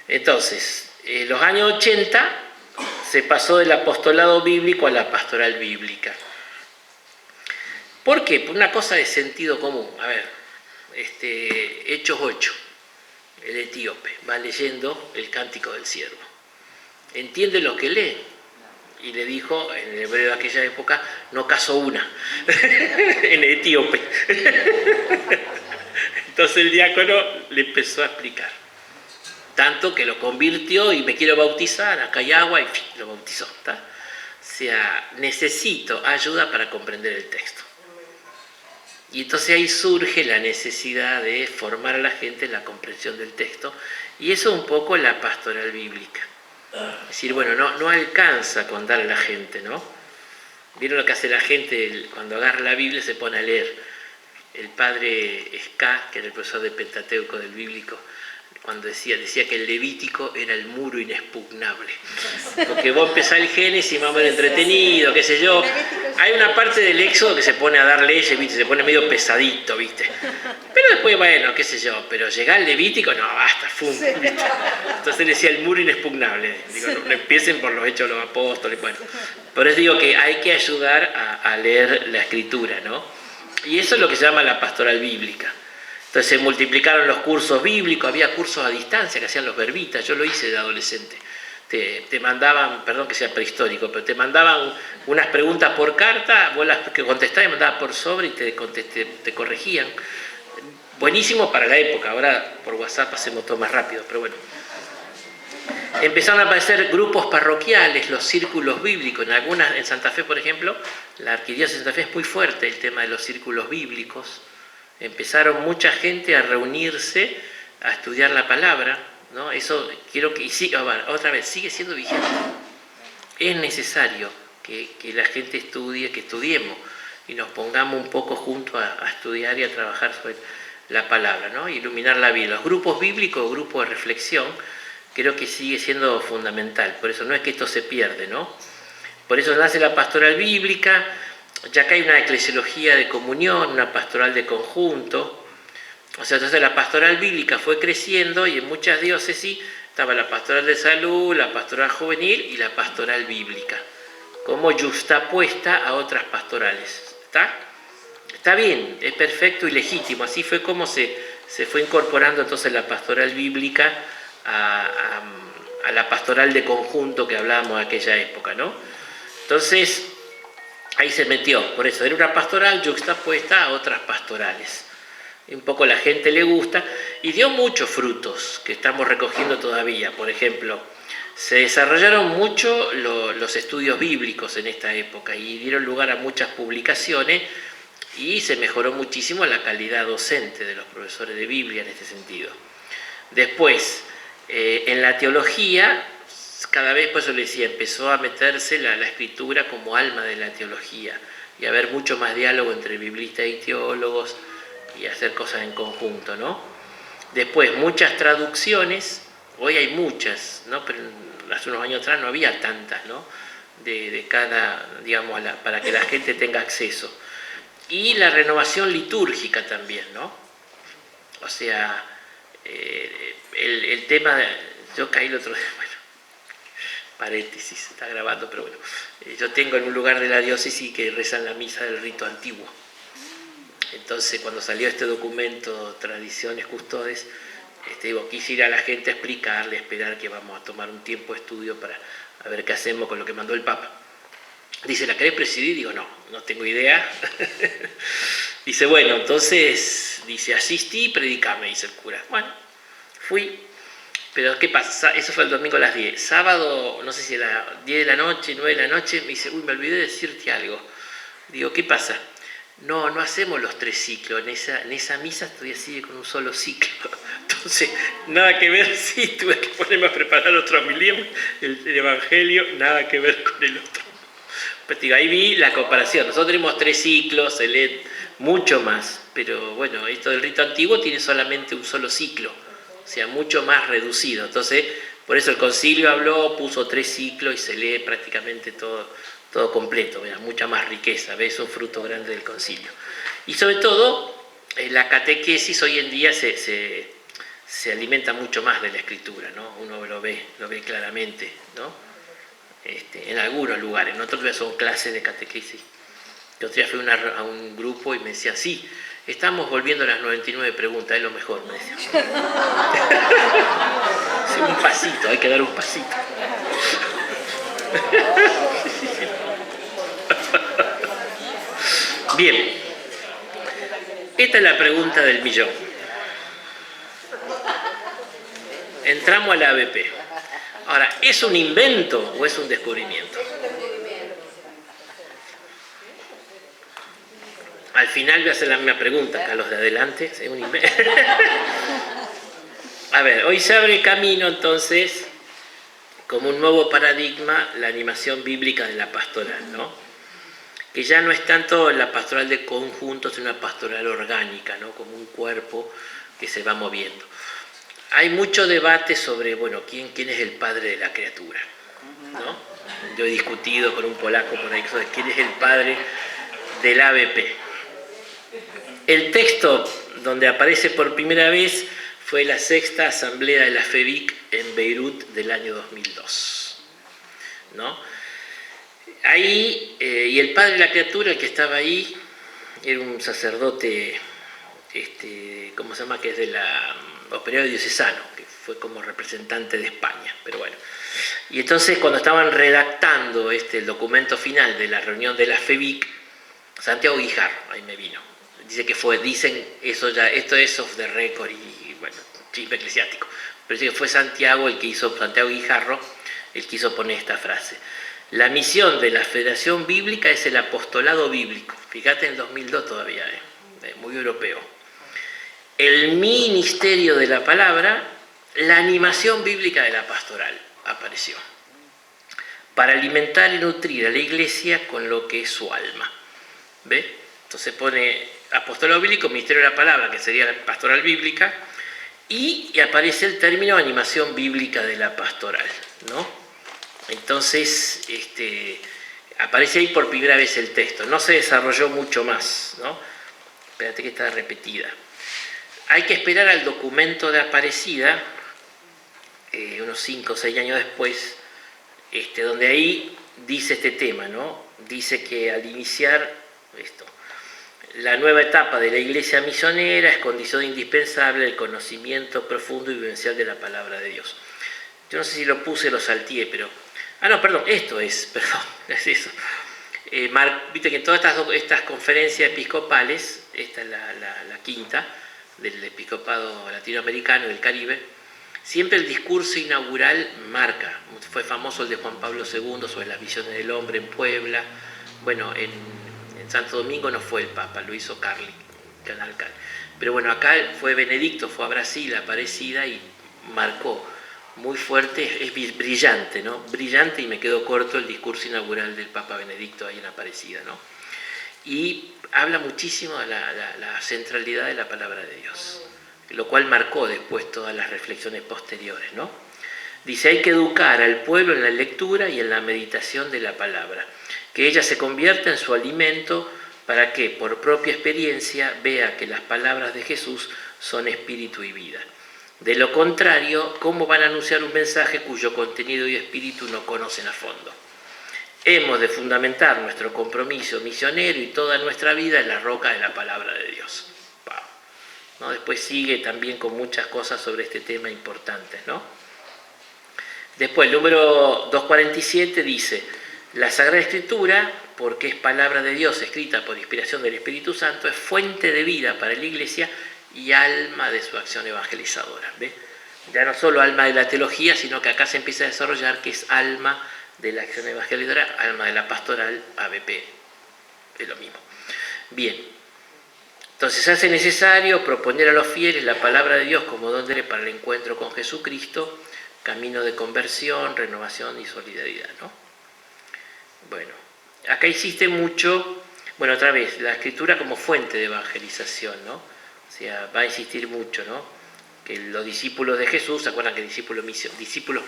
Entonces, en los años 80 se pasó del apostolado bíblico a la pastoral bíblica. ¿Por qué? Por una cosa de sentido común. A ver, Hechos 8. El etíope va leyendo el Cántico del Siervo. Entiende lo que lee. Y le dijo, en el hebreo de aquella época, no casó una. En etíope. Entonces el diácono le empezó a explicar. Tanto que lo convirtió y me quiero bautizar, acá hay agua y lo bautizó. ¿Tá? O sea, necesito ayuda para comprender el texto. Y entonces ahí surge la necesidad de formar a la gente en la comprensión del texto. Y eso es un poco la pastoral bíblica. Es decir, bueno, no alcanza con dar a la gente, ¿no? ¿Vieron lo que hace la gente cuando agarra la Biblia y se pone a leer? El padre Ska, que era el profesor de Pentateuco del bíblico, cuando decía que el Levítico era el muro inexpugnable. Porque vos empezás el Génesis más o menos entretenido, qué sé yo. Hay una parte del Éxodo que se pone a dar leyes, ¿viste? Se pone medio pesadito, ¿viste? Pero después, bueno, qué sé yo, pero llegar al Levítico, no, basta, ¿viste? Entonces decía el muro inexpugnable. Digo, no empiecen por los hechos de los apóstoles, bueno. Por eso digo que hay que ayudar a leer la Escritura, ¿no? Y eso es lo que se llama la pastoral bíblica. Entonces se multiplicaron los cursos bíblicos, había cursos a distancia que hacían los verbitas, yo lo hice de adolescente. Te mandaban, perdón que sea prehistórico, pero te mandaban unas preguntas por carta, vos las que contestabas y mandabas por sobre y te corregían. Buenísimo para la época, ahora por WhatsApp hacemos todo más rápido, pero bueno. Empezaron a aparecer grupos parroquiales, los círculos bíblicos. En Santa Fe, por ejemplo, la arquidiócesis de Santa Fe es muy fuerte el tema de los círculos bíblicos. Empezaron mucha gente a reunirse, a estudiar la palabra, ¿no? Eso quiero que, otra vez, sigue siendo vigente. Es necesario que la gente estudie, que estudiemos y nos pongamos un poco juntos a estudiar y a trabajar sobre la palabra, ¿no? Iluminar la vida. Los grupos bíblicos, grupos de reflexión, creo que sigue siendo fundamental. Por eso no es que esto se pierde, ¿no? Por eso nace la pastoral bíblica. Ya que hay una eclesiología de comunión, una pastoral de conjunto, o sea, entonces la pastoral bíblica fue creciendo y en muchas diócesis Estaba la pastoral de salud, la pastoral juvenil y la pastoral bíblica, como yuxtapuesta a otras pastorales. ¿Está? Está bien, es perfecto y legítimo. Así fue como se fue incorporando entonces la pastoral bíblica a la pastoral de conjunto que hablábamos de aquella época, ¿no? Entonces, ahí se metió. Por eso, era una pastoral yuxtapuesta a otras pastorales. Un poco la gente le gusta y dio muchos frutos que estamos recogiendo todavía. Por ejemplo, se desarrollaron mucho los estudios bíblicos en esta época y dieron lugar a muchas publicaciones y se mejoró muchísimo la calidad docente de los profesores de Biblia en este sentido. Después, en la teología, cada vez, por eso le decía, empezó a meterse la escritura como alma de la teología y a haber mucho más diálogo entre biblistas y teólogos y hacer cosas en conjunto, ¿no? Después, muchas traducciones, hoy hay muchas, ¿no? Pero hace unos años atrás no había tantas, ¿no? De cada, digamos, para que la gente tenga acceso. Y la renovación litúrgica también, ¿no? O sea, el tema, yo caí el otro día, bueno, paréntesis, está grabando, pero bueno, yo tengo en un lugar de la diócesis que rezan la misa del rito antiguo. Entonces, cuando salió este documento, Tradiciones Custodes, digo, quise ir a la gente a explicarle, esperar que vamos a tomar un tiempo de estudio para a ver qué hacemos con lo que mandó el Papa. Dice, ¿la querés presidir? Digo, no tengo idea. Dice, bueno, entonces, dice, asistí y predicame, dice el cura. Bueno, fui, pero ¿qué pasa? Eso fue el domingo a las 10. Sábado, no sé si era 10 de la noche, 9 de la noche, me dice, uy, me olvidé de decirte algo. Digo, ¿qué pasa? No hacemos los 3 ciclos, en esa misa todavía sigue con un solo ciclo. Entonces, nada que ver, sí, tuve que ponerme a preparar otro homilía, el Evangelio, nada que ver con el otro. Pero digo, ahí vi la comparación. Nosotros tenemos 3 ciclos, se lee mucho más, pero bueno, esto del rito antiguo tiene solamente un solo ciclo, o sea, mucho más reducido. Entonces, por eso el concilio habló, puso 3 ciclos y se lee prácticamente todo completo, ¿verdad? Mucha más riqueza, ¿ves? Es un fruto grande del concilio. Y sobre todo, la catequesis hoy en día se alimenta mucho más de la escritura, ¿no? Uno lo ve claramente, ¿no? En algunos lugares, en otros son clases de catequesis. El otro día fui a un grupo y me decía, sí, estamos volviendo a las 99 preguntas, es lo mejor, me decía. Sí, un pasito, hay que dar un pasito. Bien, esta es la pregunta del millón. Entramos a la ABP. Ahora, ¿es un invento o es un descubrimiento? Al final voy a hacer la misma pregunta, acá los de adelante, ¿es un invento? A ver, hoy se abre camino entonces, como un nuevo paradigma, la animación bíblica de la pastoral, ¿no? Que ya no es tanto la pastoral de conjunto, sino una pastoral orgánica, ¿no? Como un cuerpo que se va moviendo. Hay mucho debate sobre, bueno, quién es el padre de la criatura, ¿no? Yo he discutido con un polaco por ahí sobre quién es el padre del ABP. El texto donde aparece por primera vez fue la 6ª Asamblea de la FEBIC en Beirut del año 2002, ¿no? Ahí, y el padre de la criatura, el que estaba ahí, era un sacerdote, ¿cómo se llama? Que es de la operario diocesano, que fue como representante de España, pero bueno. Y entonces cuando estaban redactando el documento final de la reunión de la FEBIC, Santiago Guijarro, ahí me vino, dicen eso ya, esto es off the record y bueno, chisme eclesiástico, pero dice que fue Santiago Guijarro, el que hizo poner esta frase. La misión de la Federación Bíblica es el apostolado bíblico. Fíjate, en 2002 todavía, muy europeo. El ministerio de la palabra, la animación bíblica de la pastoral apareció. Para alimentar y nutrir a la iglesia con lo que es su alma. ¿Ve? Entonces pone apostolado bíblico, ministerio de la palabra, que sería la pastoral bíblica, y aparece el término animación bíblica de la pastoral, ¿no? Entonces, aparece ahí por primera vez el texto. No se desarrolló mucho más, ¿no? Espérate que está repetida. Hay que esperar al documento de Aparecida, unos 5 o 6 años después, donde ahí dice este tema, ¿no? Dice que al iniciar esto, la nueva etapa de la iglesia misionera es condición indispensable el conocimiento profundo y vivencial de la palabra de Dios. Yo no sé si lo puse, lo salteé, pero... es eso. Viste que en todas estas conferencias episcopales, esta es la quinta del episcopado latinoamericano y del Caribe, siempre el discurso inaugural marca. Fue famoso el de Juan Pablo II sobre las visiones del hombre en Puebla. Bueno, en Santo Domingo no fue el Papa, lo hizo Canal Cal. Pero bueno, acá fue Benedicto, fue a Brasil, a Aparecida, y marcó muy fuerte, es brillante, ¿no? Brillante, y me quedó corto el discurso inaugural del Papa Benedicto ahí en Aparecida, ¿no? Y habla muchísimo de la centralidad de la palabra de Dios, lo cual marcó después todas las reflexiones posteriores, ¿no? Dice, hay que educar al pueblo en la lectura y en la meditación de la palabra, que ella se convierta en su alimento para que, por propia experiencia, vea que las palabras de Jesús son espíritu y vida. De lo contrario, ¿cómo van a anunciar un mensaje cuyo contenido y espíritu no conocen a fondo? Hemos de fundamentar nuestro compromiso misionero y toda nuestra vida en la roca de la palabra de Dios. ¿No? Después sigue también con muchas cosas sobre este tema importantes, ¿no? Después, el número 247 dice, la Sagrada Escritura, porque es palabra de Dios escrita por inspiración del Espíritu Santo, es fuente de vida para la Iglesia y alma de su acción evangelizadora. ¿Ve? Ya no solo alma de la teología, sino que acá se empieza a desarrollar que es alma de la acción evangelizadora, alma de la pastoral, ABP, es lo mismo. Bien, entonces se hace necesario proponer a los fieles la palabra de Dios como don de para el encuentro con Jesucristo, camino de conversión, renovación y solidaridad, ¿no? Bueno, acá insiste mucho, bueno, otra vez, la Escritura como fuente de evangelización, ¿no? O sea, va a insistir mucho, ¿no? Que los discípulos de Jesús, ¿se acuerdan que discípulos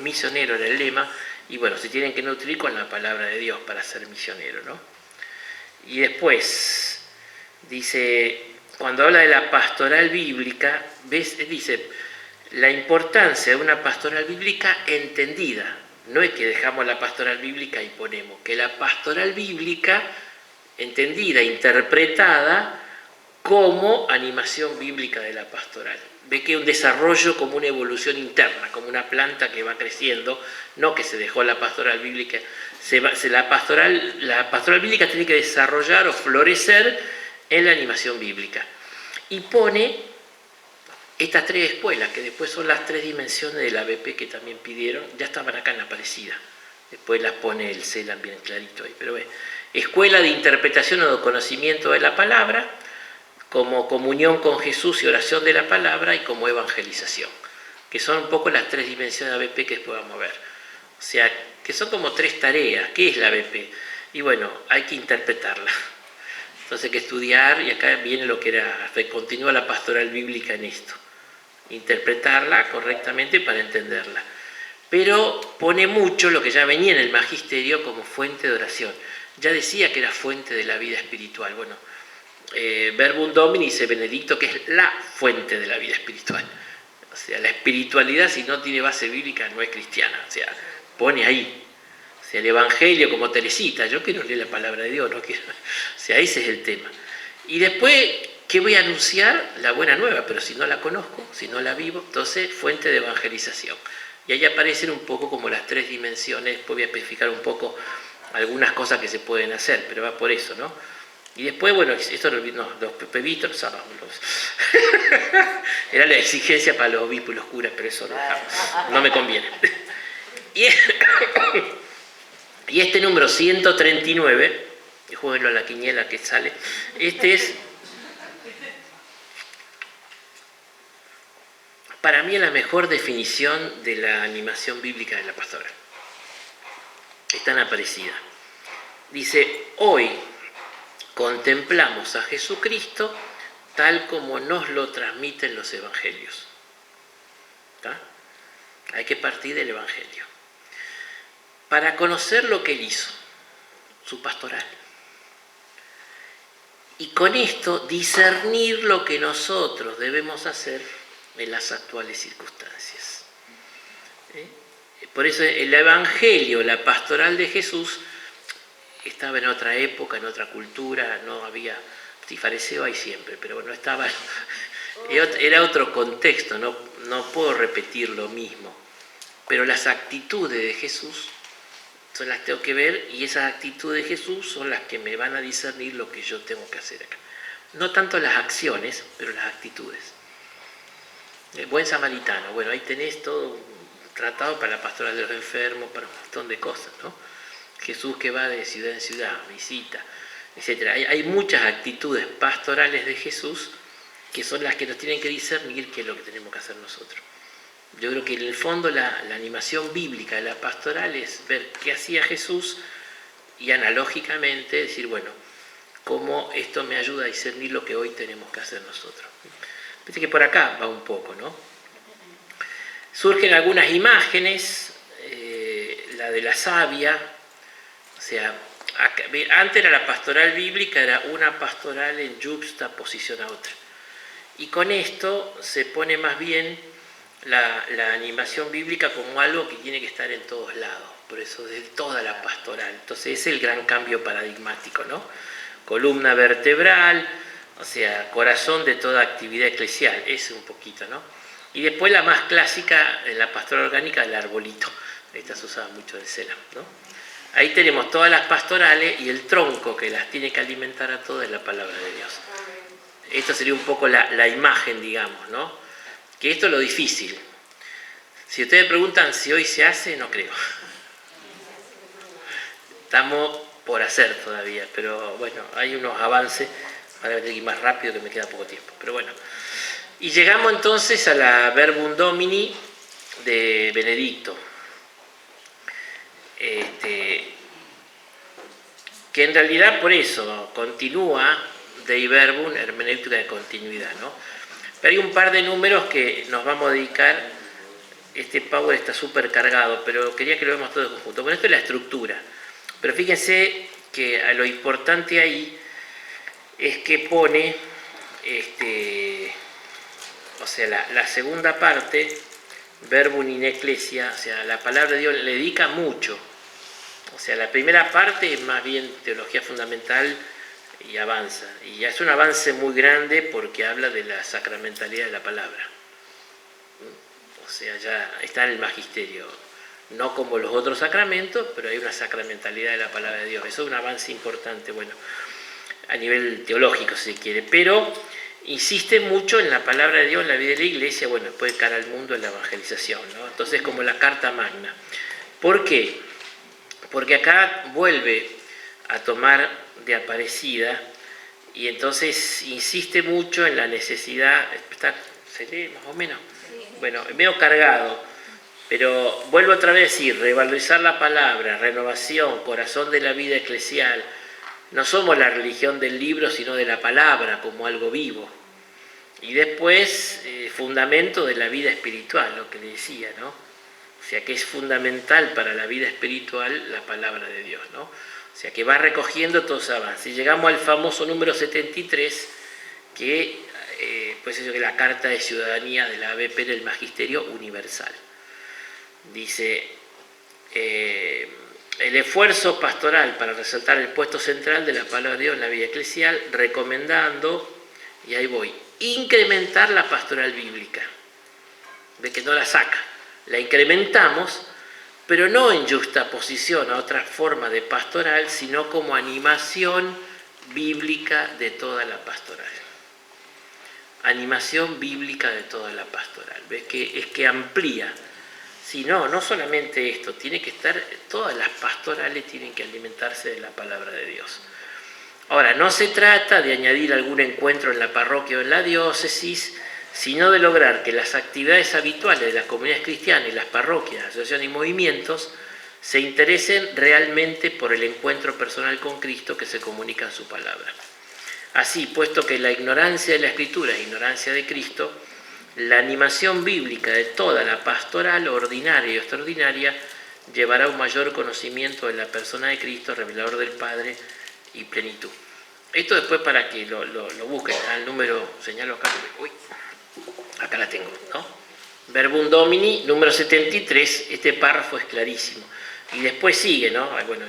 misioneros era el lema? Y bueno, se tienen que nutrir con la palabra de Dios para ser misioneros, ¿no? Y después, dice, cuando habla de la pastoral bíblica, dice, la importancia de una pastoral bíblica entendida. No es que dejamos la pastoral bíblica y ponemos, que la pastoral bíblica entendida, interpretada como animación bíblica de la pastoral. Ve que un desarrollo como una evolución interna, como una planta que va creciendo, no que se dejó la pastoral bíblica. La pastoral bíblica tiene que desarrollar o florecer en la animación bíblica. Y pone estas 3 escuelas, que después son las 3 dimensiones del ABP que también pidieron, ya estaban acá en Aparecida. Después las pone el CELAM bien clarito ahí. Pero ve, escuela de interpretación o de conocimiento de la palabra, como comunión con Jesús y oración de la palabra, y como evangelización, que son un poco las 3 dimensiones de ABP que después vamos a ver. O sea, que son como 3 tareas. ¿Qué es la ABP? Y bueno, hay que interpretarla. Entonces hay que estudiar, y acá viene lo que era, continúa la pastoral bíblica en esto. Interpretarla correctamente para entenderla. Pero pone mucho lo que ya venía en el magisterio como fuente de oración. Ya decía que era fuente de la vida espiritual. Bueno, Verbum Domini dice Benedicto que es la fuente de la vida espiritual. O sea, la espiritualidad, si no tiene base bíblica, no es cristiana. O sea, pone ahí. O sea, el Evangelio como Teresita, yo quiero leer la palabra de Dios, no quiero. O sea, ese es el tema. Y después, ¿qué voy a anunciar? La buena nueva, pero si no la conozco, si no la vivo, entonces fuente de evangelización. Y ahí aparecen un poco como las 3 dimensiones. Después voy a especificar un poco algunas cosas que se pueden hacer, pero va por eso, ¿no? Y después, bueno, esto los pepitos, los sábados, era la exigencia para los obispos y los curas, pero eso no me conviene. Y este número 139, jueguenlo a la quiniela que sale, este es, para mí, la mejor definición de la animación bíblica de la pastoral. Está en Aparecida. Dice, hoy contemplamos a Jesucristo tal como nos lo transmiten los evangelios. ¿Está? Hay que partir del evangelio. Para conocer lo que él hizo, su pastoral. Y con esto discernir lo que nosotros debemos hacer en las actuales circunstancias. Por eso el evangelio, la pastoral de Jesús, estaba en otra época, en otra cultura, no había, sí, fariseo hay siempre, pero bueno, estaba, era otro contexto, no puedo repetir lo mismo, pero las actitudes de Jesús son las que tengo que ver, y esas actitudes de Jesús son las que me van a discernir lo que yo tengo que hacer acá. No tanto las acciones, pero las actitudes. Buen samaritano, bueno, ahí tenés todo tratado para la pastoral de los enfermos, para un montón de cosas, ¿no? Jesús que va de ciudad en ciudad, visita, etc. Hay muchas actitudes pastorales de Jesús que son las que nos tienen que discernir qué es lo que tenemos que hacer nosotros. Yo creo que en el fondo la animación bíblica de la pastoral es ver qué hacía Jesús y analógicamente decir, bueno, cómo esto me ayuda a discernir lo que hoy tenemos que hacer nosotros. Viste que por acá va un poco, ¿no? Surgen algunas imágenes, la de la savia, o sea, antes era la pastoral bíblica, era una pastoral en yuxtaposición a otra. Y con esto se pone más bien la animación bíblica como algo que tiene que estar en todos lados, por eso de toda la pastoral. Entonces es el gran cambio paradigmático, ¿no? Columna vertebral, o sea, corazón de toda actividad eclesial, ese un poquito, ¿no? Y después la más clásica, en la pastoral orgánica, el arbolito. Esta se usaba mucho en Selam, ¿no? Ahí tenemos todas las pastorales y el tronco que las tiene que alimentar a todas es la palabra de Dios. Esto sería un poco la imagen, digamos, ¿no? Que esto es lo difícil. Si ustedes preguntan si hoy se hace, no creo. Estamos por hacer todavía, pero bueno, hay unos avances. Ahora voy a ir más rápido que me queda poco tiempo, pero bueno. Y llegamos entonces a la Verbum Domini de Benedicto. Que en realidad por eso continúa Dei Verbum, hermenéutica de continuidad, ¿no? Pero hay un par de números que nos vamos a dedicar. Este power está súper cargado, pero quería que lo veamos todo en conjunto. Bueno, esto es la estructura, pero fíjense que a lo importante ahí es que pone, o sea, la segunda parte, Verbum in Ecclesia, o sea, la palabra de Dios le dedica mucho. O sea, la primera parte es más bien teología fundamental y avanza. Y ya es un avance muy grande porque habla de la sacramentalidad de la palabra. O sea, ya está en el magisterio. No como los otros sacramentos, pero hay una sacramentalidad de la palabra de Dios. Eso es un avance importante, bueno, a nivel teológico si se quiere. Pero insiste mucho en la palabra de Dios, en la vida de la iglesia, bueno, después de cara al mundo, en la evangelización, ¿no? Entonces, como la carta magna. ¿Por qué? Porque acá vuelve a tomar de Aparecida y entonces insiste mucho en la necesidad, ¿se lee más o menos? Sí. Bueno, medio cargado, pero vuelvo otra vez a decir, revalorizar la palabra, renovación, corazón de la vida eclesial. No somos la religión del libro, sino de la palabra como algo vivo. Y después, fundamento de la vida espiritual, lo que le decía, ¿no? O sea, que es fundamental para la vida espiritual la palabra de Dios, ¿no? O sea, que va recogiendo todos esos avances. Y llegamos al famoso número 73, que pues es la Carta de Ciudadanía de la ABP del Magisterio Universal. Dice, el esfuerzo pastoral para resaltar el puesto central de la palabra de Dios en la vida eclesial, recomendando, y ahí voy, incrementar la pastoral bíblica, de que no la saca. La incrementamos, pero no en juxtaposición a otra forma de pastoral, sino como animación bíblica de toda la pastoral. Animación bíblica de toda la pastoral. ¿Ves? Es que amplía. Si no, no solamente esto, tiene que estar, todas las pastorales tienen que alimentarse de la palabra de Dios. Ahora, no se trata de añadir algún encuentro en la parroquia o en la diócesis, sino de lograr que las actividades habituales de las comunidades cristianas y las parroquias, asociaciones y movimientos se interesen realmente por el encuentro personal con Cristo que se comunica en su palabra. Así, puesto que la ignorancia de la Escritura es ignorancia de Cristo, la animación bíblica de toda la pastoral ordinaria y extraordinaria llevará a un mayor conocimiento de la persona de Cristo, revelador del Padre y plenitud. Esto después para que lo busquen, al número, señalo acá, uy, acá la tengo, ¿no? Verbum Domini, número 73, este párrafo es clarísimo. Y después sigue, ¿no? Bueno,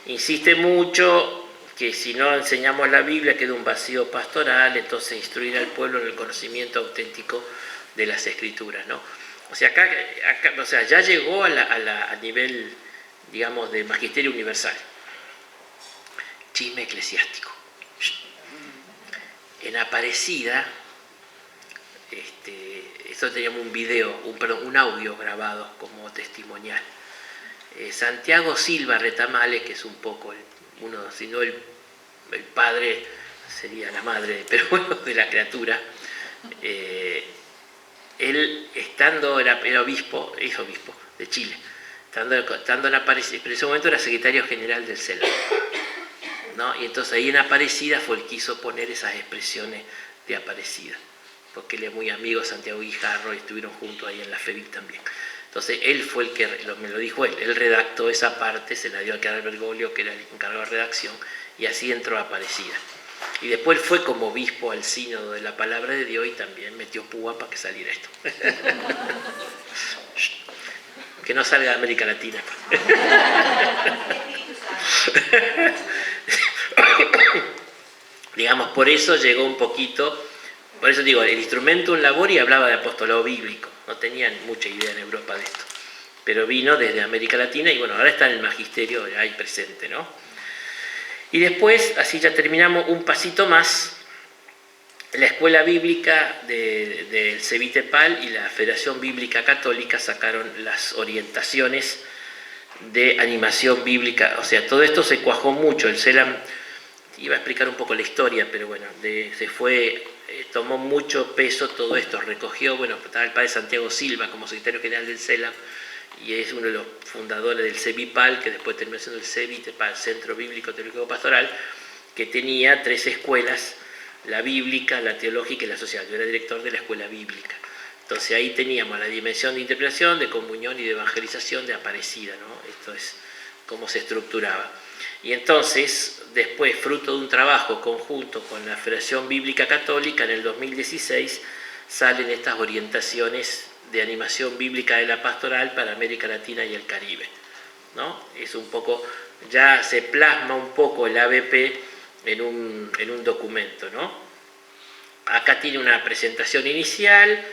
insiste mucho que si no enseñamos la Biblia queda un vacío pastoral, entonces instruir al pueblo en el conocimiento auténtico de las Escrituras, ¿no? O sea, acá o sea, ya llegó a nivel, digamos, de magisterio universal. Chisme eclesiástico. En Aparecida, esto teníamos un video, un audio grabado como testimonial. Santiago Silva Retamales, que es un poco uno, si no el padre, sería la madre, pero bueno, de la criatura, él estando, era obispo, es obispo de Chile, estando en Aparecida, pero en ese momento era secretario general del CELAM, ¿no? Y entonces ahí en Aparecida fue el que quiso poner esas expresiones de Aparecida, porque él es muy amigo de Santiago Guijarro y estuvieron juntos ahí en la FEBIC también. Entonces él fue el que, me lo dijo él redactó esa parte, se la dio a Carlos Bergoglio, que era el encargado de redacción, y así entró a Aparecida. Y después fue como obispo al sínodo de la palabra de Dios y también metió púa para que saliera esto. Que no salga de América Latina. Digamos, por eso llegó un poquito, por eso digo, el Instrumentum Labori hablaba de apostolado bíblico, no tenían mucha idea en Europa de esto, pero vino desde América Latina y bueno, ahora está en el magisterio ahí presente, ¿no? Y después, así ya terminamos, un pasito más, la Escuela Bíblica del CEBITEPAL y la Federación Bíblica Católica sacaron las orientaciones de animación bíblica, o sea, todo esto se cuajó mucho, el CELAM iba a explicar un poco la historia, pero bueno, tomó mucho peso todo esto, recogió, bueno, estaba el padre Santiago Silva como secretario general del CELAM, y es uno de los fundadores del CEBIPAL, que después terminó siendo el CEBITEPAL, Centro Bíblico Teológico Pastoral, que tenía 3 escuelas, la bíblica, la teológica y la social. Yo era director de la escuela bíblica. Entonces ahí teníamos la dimensión de interpretación, de comunión y de evangelización de Aparecida, ¿no? Esto es cómo se estructuraba. Y entonces, después, fruto de un trabajo conjunto con la Federación Bíblica Católica, en el 2016 salen estas orientaciones de animación bíblica de la pastoral para América Latina y el Caribe, ¿no? Es un poco, ya se plasma un poco el ABP en un documento, ¿no? Acá tiene una presentación inicial,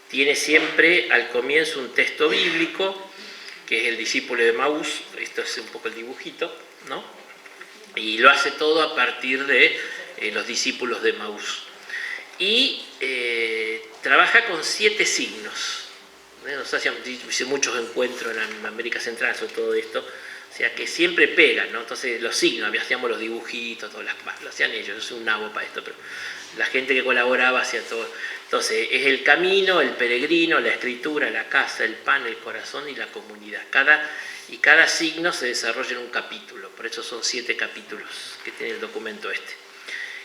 tiene siempre al comienzo un texto bíblico, que es el discípulo de Maús, esto es un poco el dibujito, ¿no? Y lo hace todo a partir de los discípulos de Maús. Y trabaja con 7 signos. Nos hice muchos encuentros en América Central sobre todo esto, o sea que siempre pegan, ¿no? Entonces los signos, hacíamos los dibujitos, lo hacían ellos, yo soy un nabo para esto, pero la gente que colaboraba hacía todo. Entonces es el camino, el peregrino, la escritura, la casa, el pan, el corazón y la comunidad. Cada signo se desarrolla en un capítulo, por eso son 7 capítulos que tiene el documento este.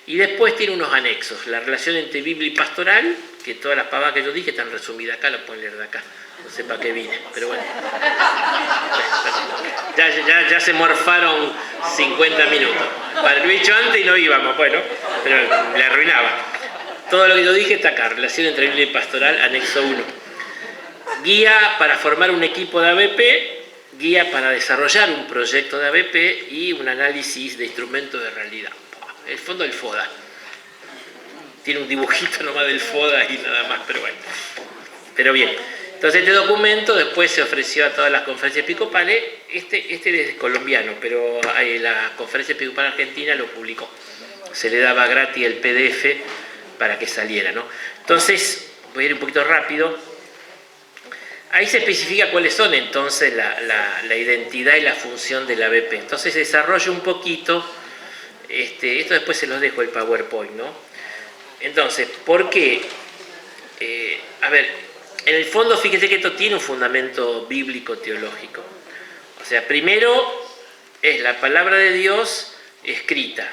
Y después tiene unos anexos, la relación entre Biblia y pastoral, que todas las pavadas que yo dije están resumidas acá, las pueden leer de acá, no sé para qué vine, pero bueno. Ya se morfaron 50 minutos. Para lo he dicho antes y no íbamos, bueno, pero le arruinaba. Todo lo que yo dije está acá, relación entre Biblia y pastoral, anexo 1. Guía para formar un equipo de ABP, guía para desarrollar un proyecto de ABP y un análisis de instrumentos de realidad. El fondo del FODA. Tiene un dibujito nomás del FODA y nada más, pero bueno. Pero bien. Entonces este documento después se ofreció a todas las conferencias episcopales. Este es colombiano, pero la conferencia episcopal argentina lo publicó. Se le daba gratis el PDF para que saliera, ¿no? Entonces, voy a ir un poquito rápido. Ahí se especifica cuáles son entonces la identidad y la función del ABP. Entonces se desarrolla un poquito. Esto después se los dejo el PowerPoint, ¿no? Entonces, ¿por qué? A ver, en el fondo fíjese que esto tiene un fundamento bíblico-teológico. O sea, primero es la palabra de Dios escrita,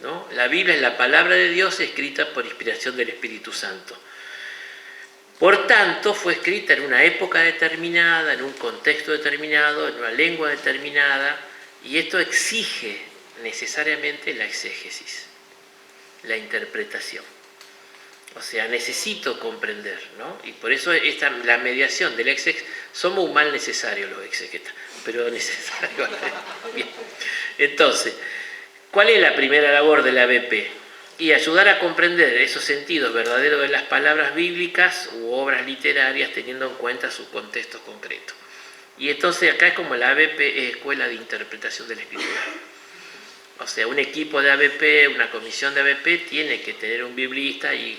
¿no? La Biblia es la palabra de Dios escrita por inspiración del Espíritu Santo. Por tanto, fue escrita en una época determinada, en un contexto determinado, en una lengua determinada, y esto exige necesariamente la exégesis, la interpretación. O sea, necesito comprender, ¿no? Y por eso la mediación del exégesis, somos un mal necesario los exégetas, pero necesario. Bien. Entonces, ¿cuál es la primera labor de la ABP? Y ayudar a comprender esos sentidos verdaderos de las palabras bíblicas u obras literarias teniendo en cuenta su contexto concreto. Y entonces acá es como la ABP es Escuela de Interpretación de la Escritura. O sea, un equipo de ABP, una comisión de ABP tiene que tener un biblista y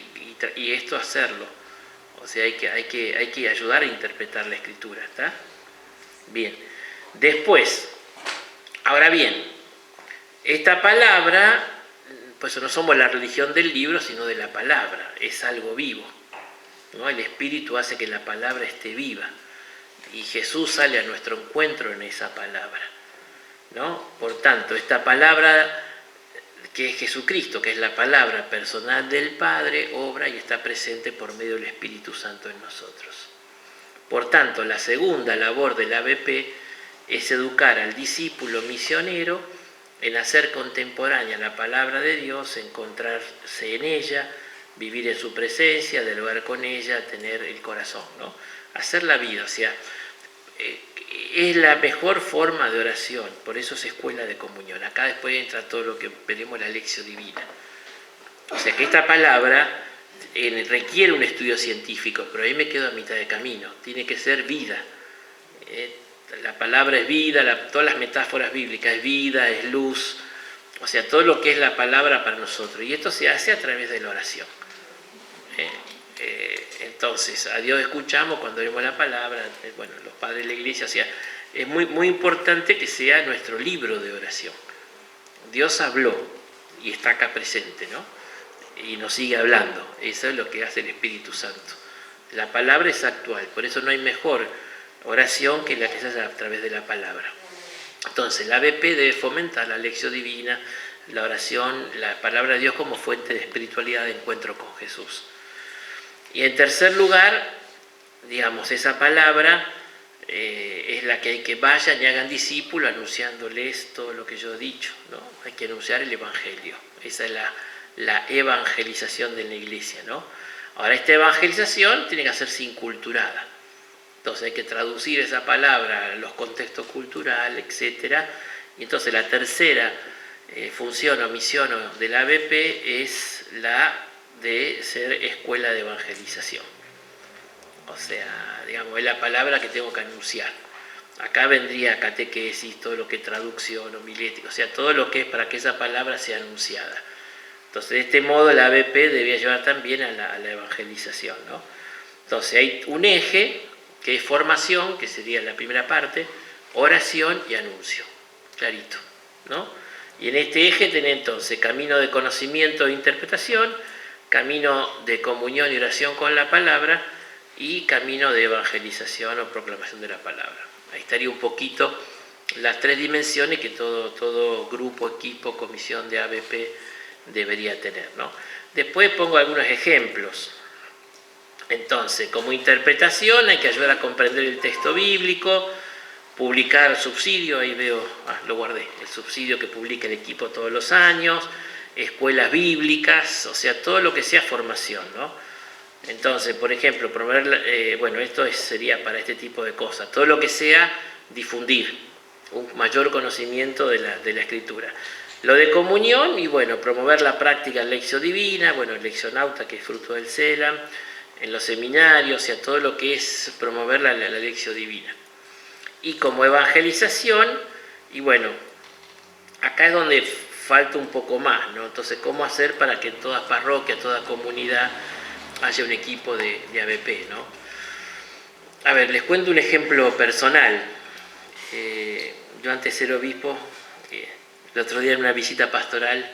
esto hacerlo. O sea, hay que ayudar a interpretar la Escritura, ¿está? Bien. Después, ahora bien, esta palabra, pues no somos la religión del libro, sino de la palabra, es algo vivo, ¿no? El Espíritu hace que la palabra esté viva y Jesús sale a nuestro encuentro en esa palabra, ¿no? Por tanto, esta palabra que es Jesucristo, que es la palabra personal del Padre, obra y está presente por medio del Espíritu Santo en nosotros. Por tanto, la segunda labor del ABP es educar al discípulo misionero en hacer contemporánea la palabra de Dios, encontrarse en ella, vivir en su presencia, dialogar con ella, tener el corazón, ¿no? Hacer la vida, o sea, es la mejor forma de oración, por eso es escuela de comunión. Acá después entra todo lo que veremos la lección divina. O sea que esta palabra requiere un estudio científico, pero ahí me quedo a mitad de camino, tiene que ser vida. La palabra es vida, todas las metáforas bíblicas es vida, es luz, o sea, todo lo que es la palabra para nosotros. Y esto se hace a través de la oración. Entonces, a Dios escuchamos cuando oímos la palabra, bueno, los padres de la iglesia, o sea, es muy, muy importante que sea nuestro libro de oración. Dios habló y está acá presente, ¿no? Y nos sigue hablando, eso es lo que hace el Espíritu Santo. La palabra es actual, por eso no hay mejor oración que la que se hace a través de la palabra. Entonces, la ABP debe fomentar la lección divina, la oración, la palabra de Dios como fuente de espiritualidad, de encuentro con Jesús. Y en tercer lugar, digamos, esa palabra es la que hay que vayan y hagan discípulos anunciándoles todo lo que yo he dicho, ¿no? Hay que anunciar el Evangelio. Esa es la evangelización de la iglesia, ¿no? Ahora, esta evangelización tiene que hacerse inculturada. Entonces hay que traducir esa palabra a los contextos culturales, etc. Y entonces la tercera función o misión de la ABP es la de ser escuela de evangelización. O sea, digamos, es la palabra que tengo que anunciar. Acá vendría catequesis, todo lo que es traducción, homilética, o sea, todo lo que es para que esa palabra sea anunciada. Entonces, de este modo la ABP debía llevar también a la evangelización, ¿no? Entonces, hay un eje que es formación, que sería la primera parte, oración y anuncio, clarito, ¿no? Y en este eje tenés entonces camino de conocimiento e interpretación, camino de comunión y oración con la palabra y camino de evangelización o proclamación de la palabra. Ahí estaría un poquito las tres dimensiones que todo grupo, equipo, comisión de ABP debería tener, ¿no? Después pongo algunos ejemplos. Entonces, como interpretación hay que ayudar a comprender el texto bíblico, publicar subsidio, ahí veo, lo guardé, el subsidio que publica el equipo todos los años, escuelas bíblicas, o sea, todo lo que sea formación, ¿no? Entonces, por ejemplo, promover, bueno, esto sería para este tipo de cosas, todo lo que sea difundir un mayor conocimiento de la Escritura. Lo de comunión, y bueno, promover la práctica de lección divina, bueno, el leccionauta que es fruto del CELAM, en los seminarios, o sea, todo lo que es promover la lección divina. Y como evangelización, y bueno, acá es donde falta un poco más, ¿no? Entonces, ¿cómo hacer para que en toda parroquia, toda comunidad haya un equipo de ABP, ¿no? A ver, les cuento un ejemplo personal. Yo antes era obispo, el otro día en una visita pastoral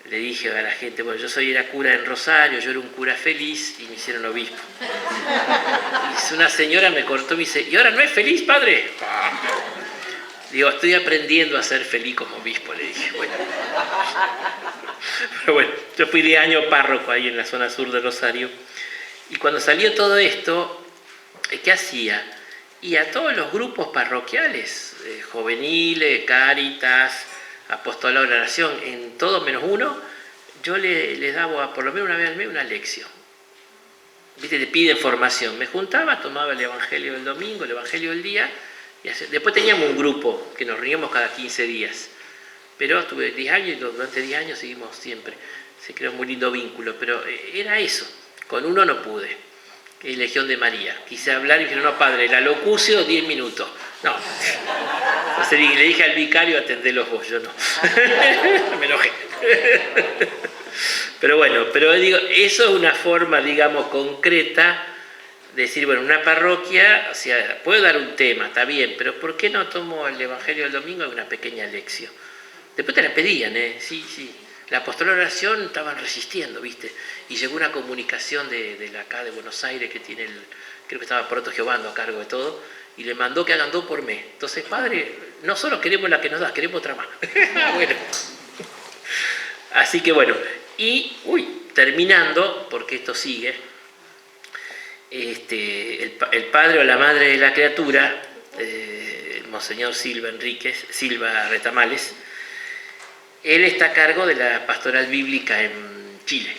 le dije a la gente, bueno, era cura en Rosario, yo era un cura feliz y me hicieron obispo. Y una señora me cortó y me dice, ¿y ahora no es feliz, padre? Digo, estoy aprendiendo a ser feliz como obispo, le dije. Bueno. Pero bueno, yo fui de año párroco ahí en la zona sur de Rosario. Y cuando salió todo esto, ¿qué hacía? Y a todos los grupos parroquiales, juveniles, Cáritas, Apostolado de la Oración, en todo menos uno, yo les daba por lo menos una vez al mes una lección. viste, te piden formación. Me juntaba, tomaba el Evangelio del domingo, el Evangelio del día, y después teníamos un grupo que nos reuníamos cada 15 días. Pero tuve 10 años y durante 10 años seguimos siempre. Se creó un muy lindo vínculo, pero era eso. Con uno no pude, que es Legión de María. Quise hablar y dije, no, padre, la locucio 10 minutos. No. Entonces le dije al vicario, atendelos vos, yo no. Me enojé. Pero bueno, pero digo, eso es una forma, digamos, concreta de decir, bueno, una parroquia, o sea, puedo dar un tema, está bien, pero ¿por qué no tomo el Evangelio del domingo y una pequeña lección? Después te la pedían, sí. La apostolada de oración estaban resistiendo, ¿viste? Y llegó una comunicación de la acá de Buenos Aires que tiene creo que estaba Proto Giovanni a cargo de todo, y le mandó que hagan 2 por mes. Entonces, padre, no solo queremos la que nos da, queremos otra más. Bueno. Así que bueno, y terminando, porque esto sigue, el padre o la madre de la criatura, Monseñor Silva Retamales, él está a cargo de la pastoral bíblica en Chile.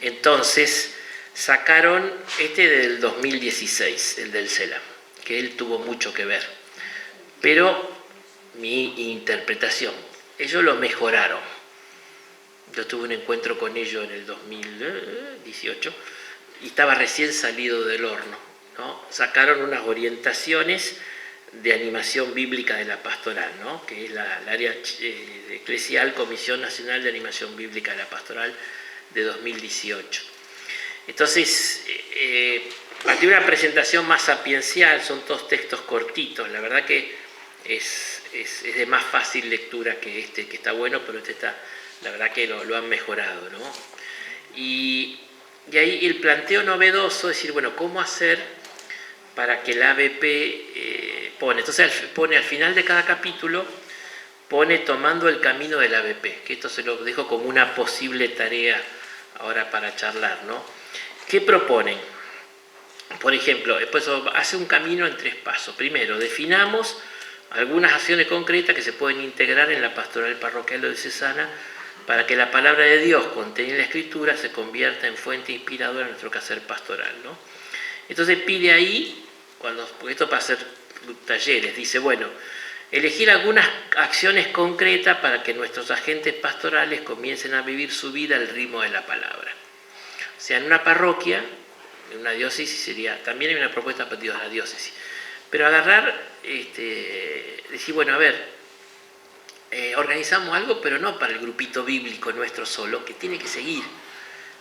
Entonces, sacaron del 2016, el del CELA, que él tuvo mucho que ver. Pero mi interpretación, ellos lo mejoraron. Yo tuve un encuentro con ellos en el 2018 y estaba recién salido del horno, ¿no? Sacaron unas orientaciones de animación bíblica de la pastoral, ¿no? Que es la área eclesial Comisión Nacional de Animación Bíblica de la Pastoral de 2018. Entonces, partí de una presentación más sapiencial, son todos textos cortitos, la verdad que es de más fácil lectura que que está bueno, pero está, la verdad que lo han mejorado, ¿no? Y ahí el planteo novedoso es decir, bueno, ¿cómo hacer para que el ABP pone? Entonces pone al final de cada capítulo, pone tomando el camino del ABP, que esto se lo dejo como una posible tarea ahora para charlar, ¿no? ¿Qué proponen? Por ejemplo, después hace un camino en 3 pasos. Primero, definamos algunas acciones concretas que se pueden integrar en la pastoral parroquial diocesana para que la palabra de Dios contenida en la Escritura se convierta en fuente inspiradora en nuestro quehacer pastoral, ¿no? Entonces pide ahí, porque esto para hacer talleres, dice, bueno, elegir algunas acciones concretas para que nuestros agentes pastorales comiencen a vivir su vida al ritmo de la palabra. O sea, en una parroquia, en una diócesis también hay una propuesta para la diócesis, pero agarrar, decir, bueno, a ver, organizamos algo, pero no para el grupito bíblico nuestro solo, que tiene que seguir,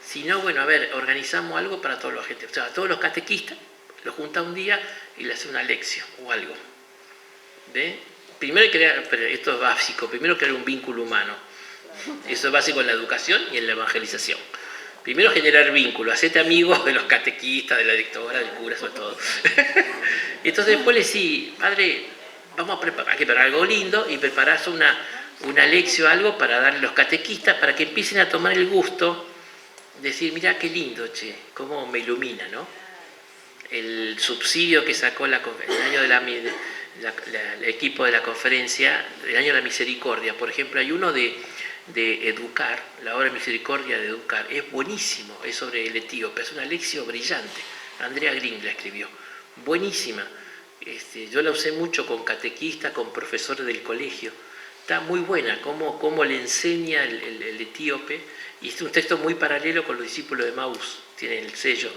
sino, bueno, a ver, organizamos algo para todos los agentes, o sea, todos los catequistas, los junta un día y le hace una lección o algo. ¿Ve? Primero pero esto es básico, primero crear un vínculo humano. Eso es básico en la educación y en la evangelización. Primero generar vínculo, hacerte amigos de los catequistas, de la directora, del cura, sobre todo. Y entonces después le decís, padre, vamos a preparar algo lindo y preparás una lección, algo para darle a los catequistas, para que empiecen a tomar el gusto, decir, mira qué lindo, che, cómo me ilumina, ¿no? El subsidio que sacó el año el equipo de la conferencia, el año de la misericordia, por ejemplo, hay uno de educar, la obra de misericordia de educar, es buenísimo, es sobre el etíope, es una lección brillante, Andrea Green la escribió, buenísima, yo la usé mucho con catequistas, con profesores del colegio, está muy buena, cómo le enseña el etíope, y es un texto muy paralelo con los discípulos de Maús, tiene el sello,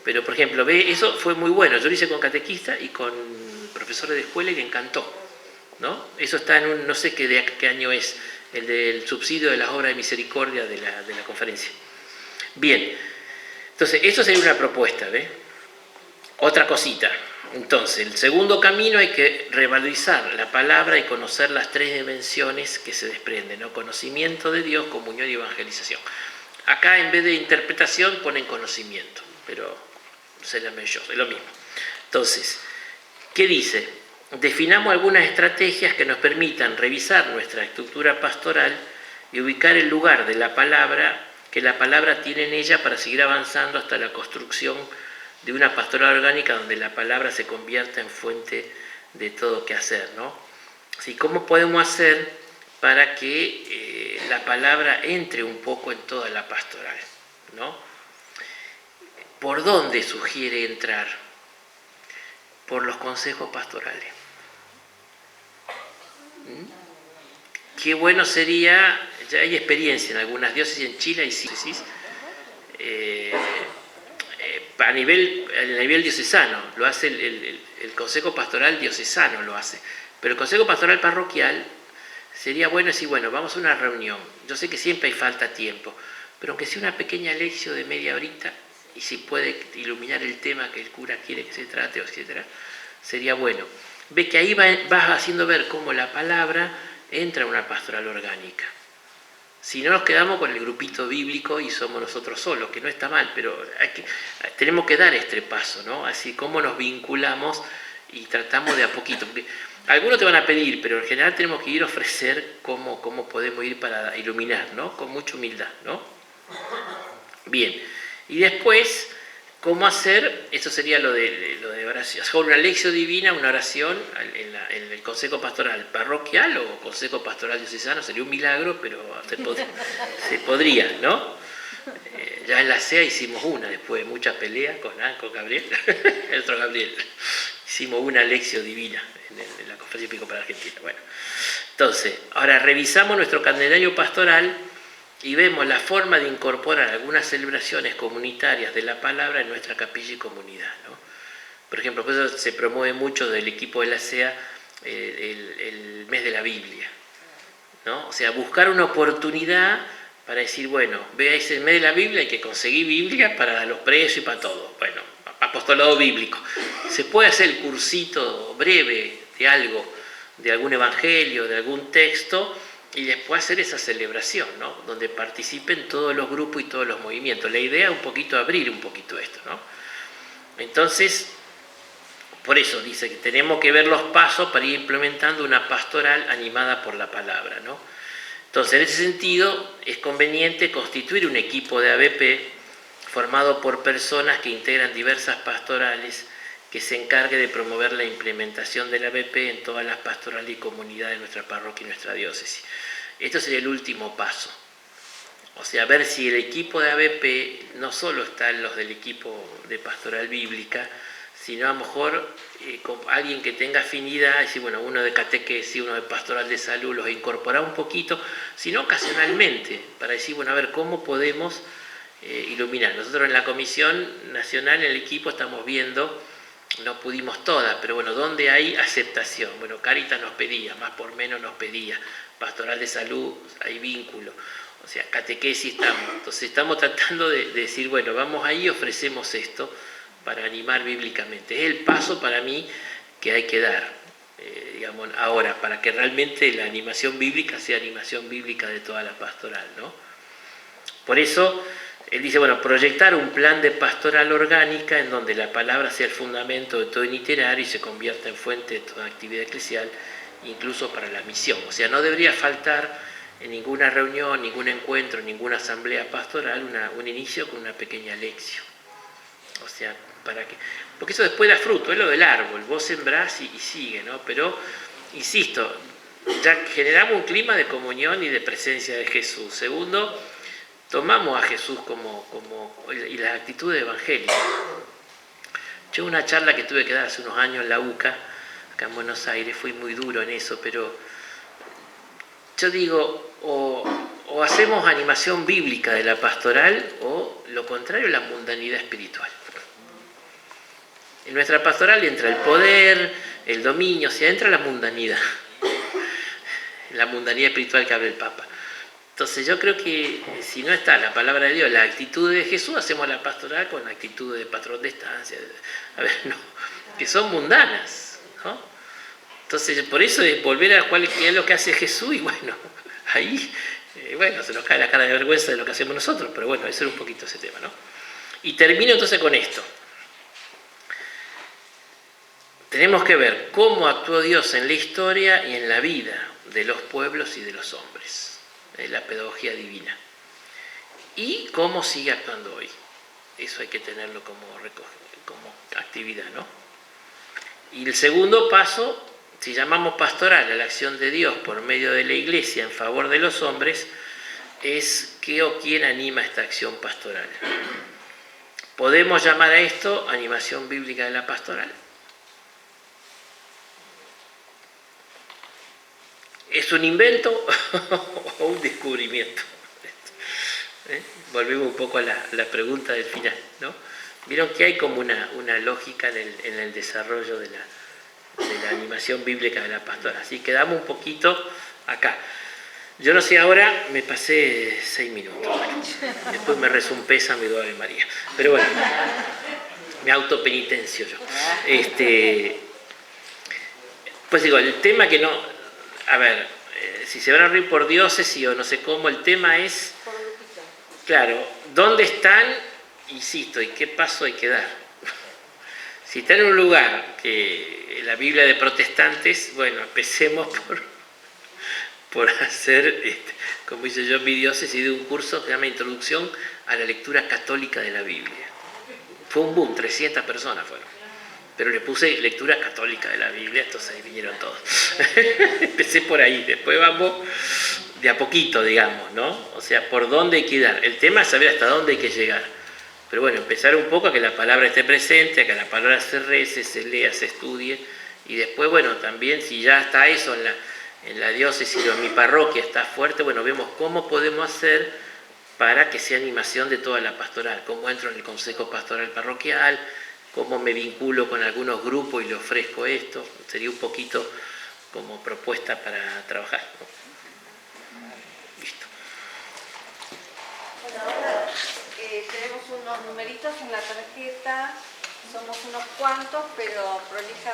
pero por ejemplo, eso fue muy bueno, yo lo hice con catequistas y con profesores de escuela y le encantó, ¿no? Eso está en no sé qué año es, el del subsidio de las obras de misericordia de la conferencia. Bien, entonces eso sería una propuesta, ¿ves? Otra cosita, entonces el segundo camino hay que revalorizar la palabra y conocer las 3 dimensiones que se desprenden, ¿no? Conocimiento de Dios, comunión y evangelización. Acá en vez de interpretación ponen conocimiento, pero es lo mismo. Entonces, ¿qué dice? Definamos algunas estrategias que nos permitan revisar nuestra estructura pastoral y ubicar el lugar de la palabra que la palabra tiene en ella para seguir avanzando hasta la construcción de una pastoral orgánica donde la palabra se convierta en fuente de todo quehacer, ¿no? Así, ¿cómo podemos hacer para que la palabra entre un poco en toda la pastoral, ¿no? ¿por dónde sugiere entrar? Por los consejos pastorales. Qué bueno sería, ya hay experiencia en algunas diócesis, en Chile hay diócesis, a nivel diocesano, lo hace el Consejo Pastoral Diocesano, lo hace. Pero el Consejo Pastoral Parroquial sería bueno decir, bueno, vamos a una reunión. Yo sé que siempre hay falta de tiempo, pero aunque sea una pequeña lección de media horita, y si puede iluminar el tema que el cura quiere que se trate, etcétera, sería bueno. Ve que ahí vas haciendo ver cómo la palabra entra en una pastoral orgánica. Si no, nos quedamos con el grupito bíblico y somos nosotros solos, que no está mal, pero tenemos que dar este paso, ¿no? Así como nos vinculamos y tratamos de a poquito. Algunos te van a pedir, pero en general tenemos que ir a ofrecer cómo podemos ir para iluminar, ¿no? Con mucha humildad, ¿no? Bien, y después, ¿cómo hacer? Esto sería lo de oración. Hacer una lección divina, una oración en el Consejo Pastoral Parroquial o Consejo Pastoral Diocesano, sería un milagro, pero se podría, ¿no? Ya en la CEA hicimos una, después de muchas peleas con Gabriel, el otro Gabriel, hicimos una lección divina en la Conferencia Episcopal Argentina. Bueno, entonces, ahora revisamos nuestro calendario pastoral y vemos la forma de incorporar algunas celebraciones comunitarias de la palabra en nuestra capilla y comunidad, ¿no? Por ejemplo, por eso se promueve mucho del equipo de la CEA el mes de la Biblia, ¿no? O sea, buscar una oportunidad para decir, bueno, veáis el mes de la Biblia, hay que conseguir Biblia para los presos y para todo. Bueno, apostolado bíblico. Se puede hacer el cursito breve de algo, de algún evangelio, de algún texto, y después hacer esa celebración, ¿no? Donde participen todos los grupos y todos los movimientos. La idea es un poquito abrir un poquito esto, ¿no? Entonces, por eso dice que tenemos que ver los pasos para ir implementando una pastoral animada por la palabra, ¿no? Entonces, en ese sentido, es conveniente constituir un equipo de ABP formado por personas que integran diversas pastorales que se encargue de promover la implementación del ABP en todas las pastorales y comunidades de nuestra parroquia y nuestra diócesis. Esto sería el último paso. O sea, ver si el equipo de ABP no solo están los del equipo de pastoral bíblica, sino a lo mejor con alguien que tenga afinidad, decir, bueno, uno de catequesis, uno de pastoral de salud, los incorporar un poquito, sino ocasionalmente, para decir, bueno, a ver cómo podemos iluminar. Nosotros en la Comisión Nacional, en el equipo, estamos viendo, no pudimos todas, pero bueno, ¿dónde hay aceptación? Bueno, Cáritas nos pedía, más por menos nos pedía, pastoral de salud, hay vínculo, o sea, catequesis estamos. Entonces estamos tratando de decir, bueno, vamos ahí y ofrecemos esto para animar bíblicamente. Es el paso para mí que hay que dar, digamos, ahora, para que realmente la animación bíblica sea animación bíblica de toda la pastoral, ¿no? Por eso, él dice, bueno, proyectar un plan de pastoral orgánica en donde la palabra sea el fundamento de todo el itinerario y se convierta en fuente de toda actividad eclesial, incluso para la misión. O sea, no debería faltar en ninguna reunión, ningún encuentro, ninguna asamblea pastoral un inicio con una pequeña lección. O sea, ¿para qué? Porque eso después da fruto, es lo del árbol, vos sembrás y sigue, ¿no? Pero, insisto, ya generamos un clima de comunión y de presencia de Jesús. Segundo, tomamos a Jesús y las actitudes evangélicas. Yo una charla que tuve que dar hace unos años en la UCA, acá en Buenos Aires, fui muy duro en eso, pero yo digo, o hacemos animación bíblica de la pastoral o lo contrario, la mundanidad espiritual. En nuestra pastoral entra el poder, el dominio, o sea, entra la mundanidad espiritual que habla el Papa. Entonces yo creo que si no está la palabra de Dios, la actitud de Jesús, hacemos la pastoral con la actitud de patrón de estancia, que son mundanas, ¿no? Entonces por eso es volver a cuál es lo que hace Jesús y bueno, ahí se nos cae la cara de vergüenza de lo que hacemos nosotros, pero bueno, ese era un poquito ese tema, ¿no? Y termino entonces con esto. Tenemos que ver cómo actuó Dios en la historia y en la vida de los pueblos y de los hombres, en la pedagogía divina, y cómo sigue actuando hoy. Eso hay que tenerlo como actividad, ¿no? Y el segundo paso, si llamamos pastoral a la acción de Dios por medio de la Iglesia en favor de los hombres, es qué o quién anima esta acción pastoral. ¿Podemos llamar a esto animación bíblica de la pastoral? ¿Es un invento o un descubrimiento? Volvemos un poco a la pregunta del final, ¿no? Vieron que hay como una lógica en el desarrollo de la animación bíblica de la pastoral. Así quedamos un poquito acá. Yo no sé, ahora me pasé 6 minutos. Después me rezo un pésame de Ave María. Pero bueno, me autopenitencio yo. Pues digo, el tema que no... A ver, si se van a reír por diócesis o no sé cómo, el tema es... Claro, ¿dónde están? Insisto, ¿y qué paso hay que dar? Si están en un lugar que la Biblia de protestantes, bueno, empecemos por hacer, como hice yo en mi diócesis, de un curso que se llama Introducción a la Lectura Católica de la Biblia. Fue un boom, 300 personas fueron. Pero le puse lectura católica de la Biblia, entonces ahí vinieron todos. Empecé por ahí, después vamos de a poquito, digamos, ¿no? O sea, por dónde hay que dar. El tema es saber hasta dónde hay que llegar. Pero bueno, empezar un poco a que la palabra esté presente, a que la palabra se rece, se lea, se estudie. Y después, bueno, también si ya está eso en la diócesis o en mi parroquia está fuerte, bueno, vemos cómo podemos hacer para que sea animación de toda la pastoral. Cómo entro en el consejo pastoral parroquial, cómo me vinculo con algunos grupos y le ofrezco esto. Sería un poquito como propuesta para trabajar, ¿no? Listo. Bueno, ahora tenemos unos numeritos en la tarjeta, somos unos cuantos, pero prolijamente.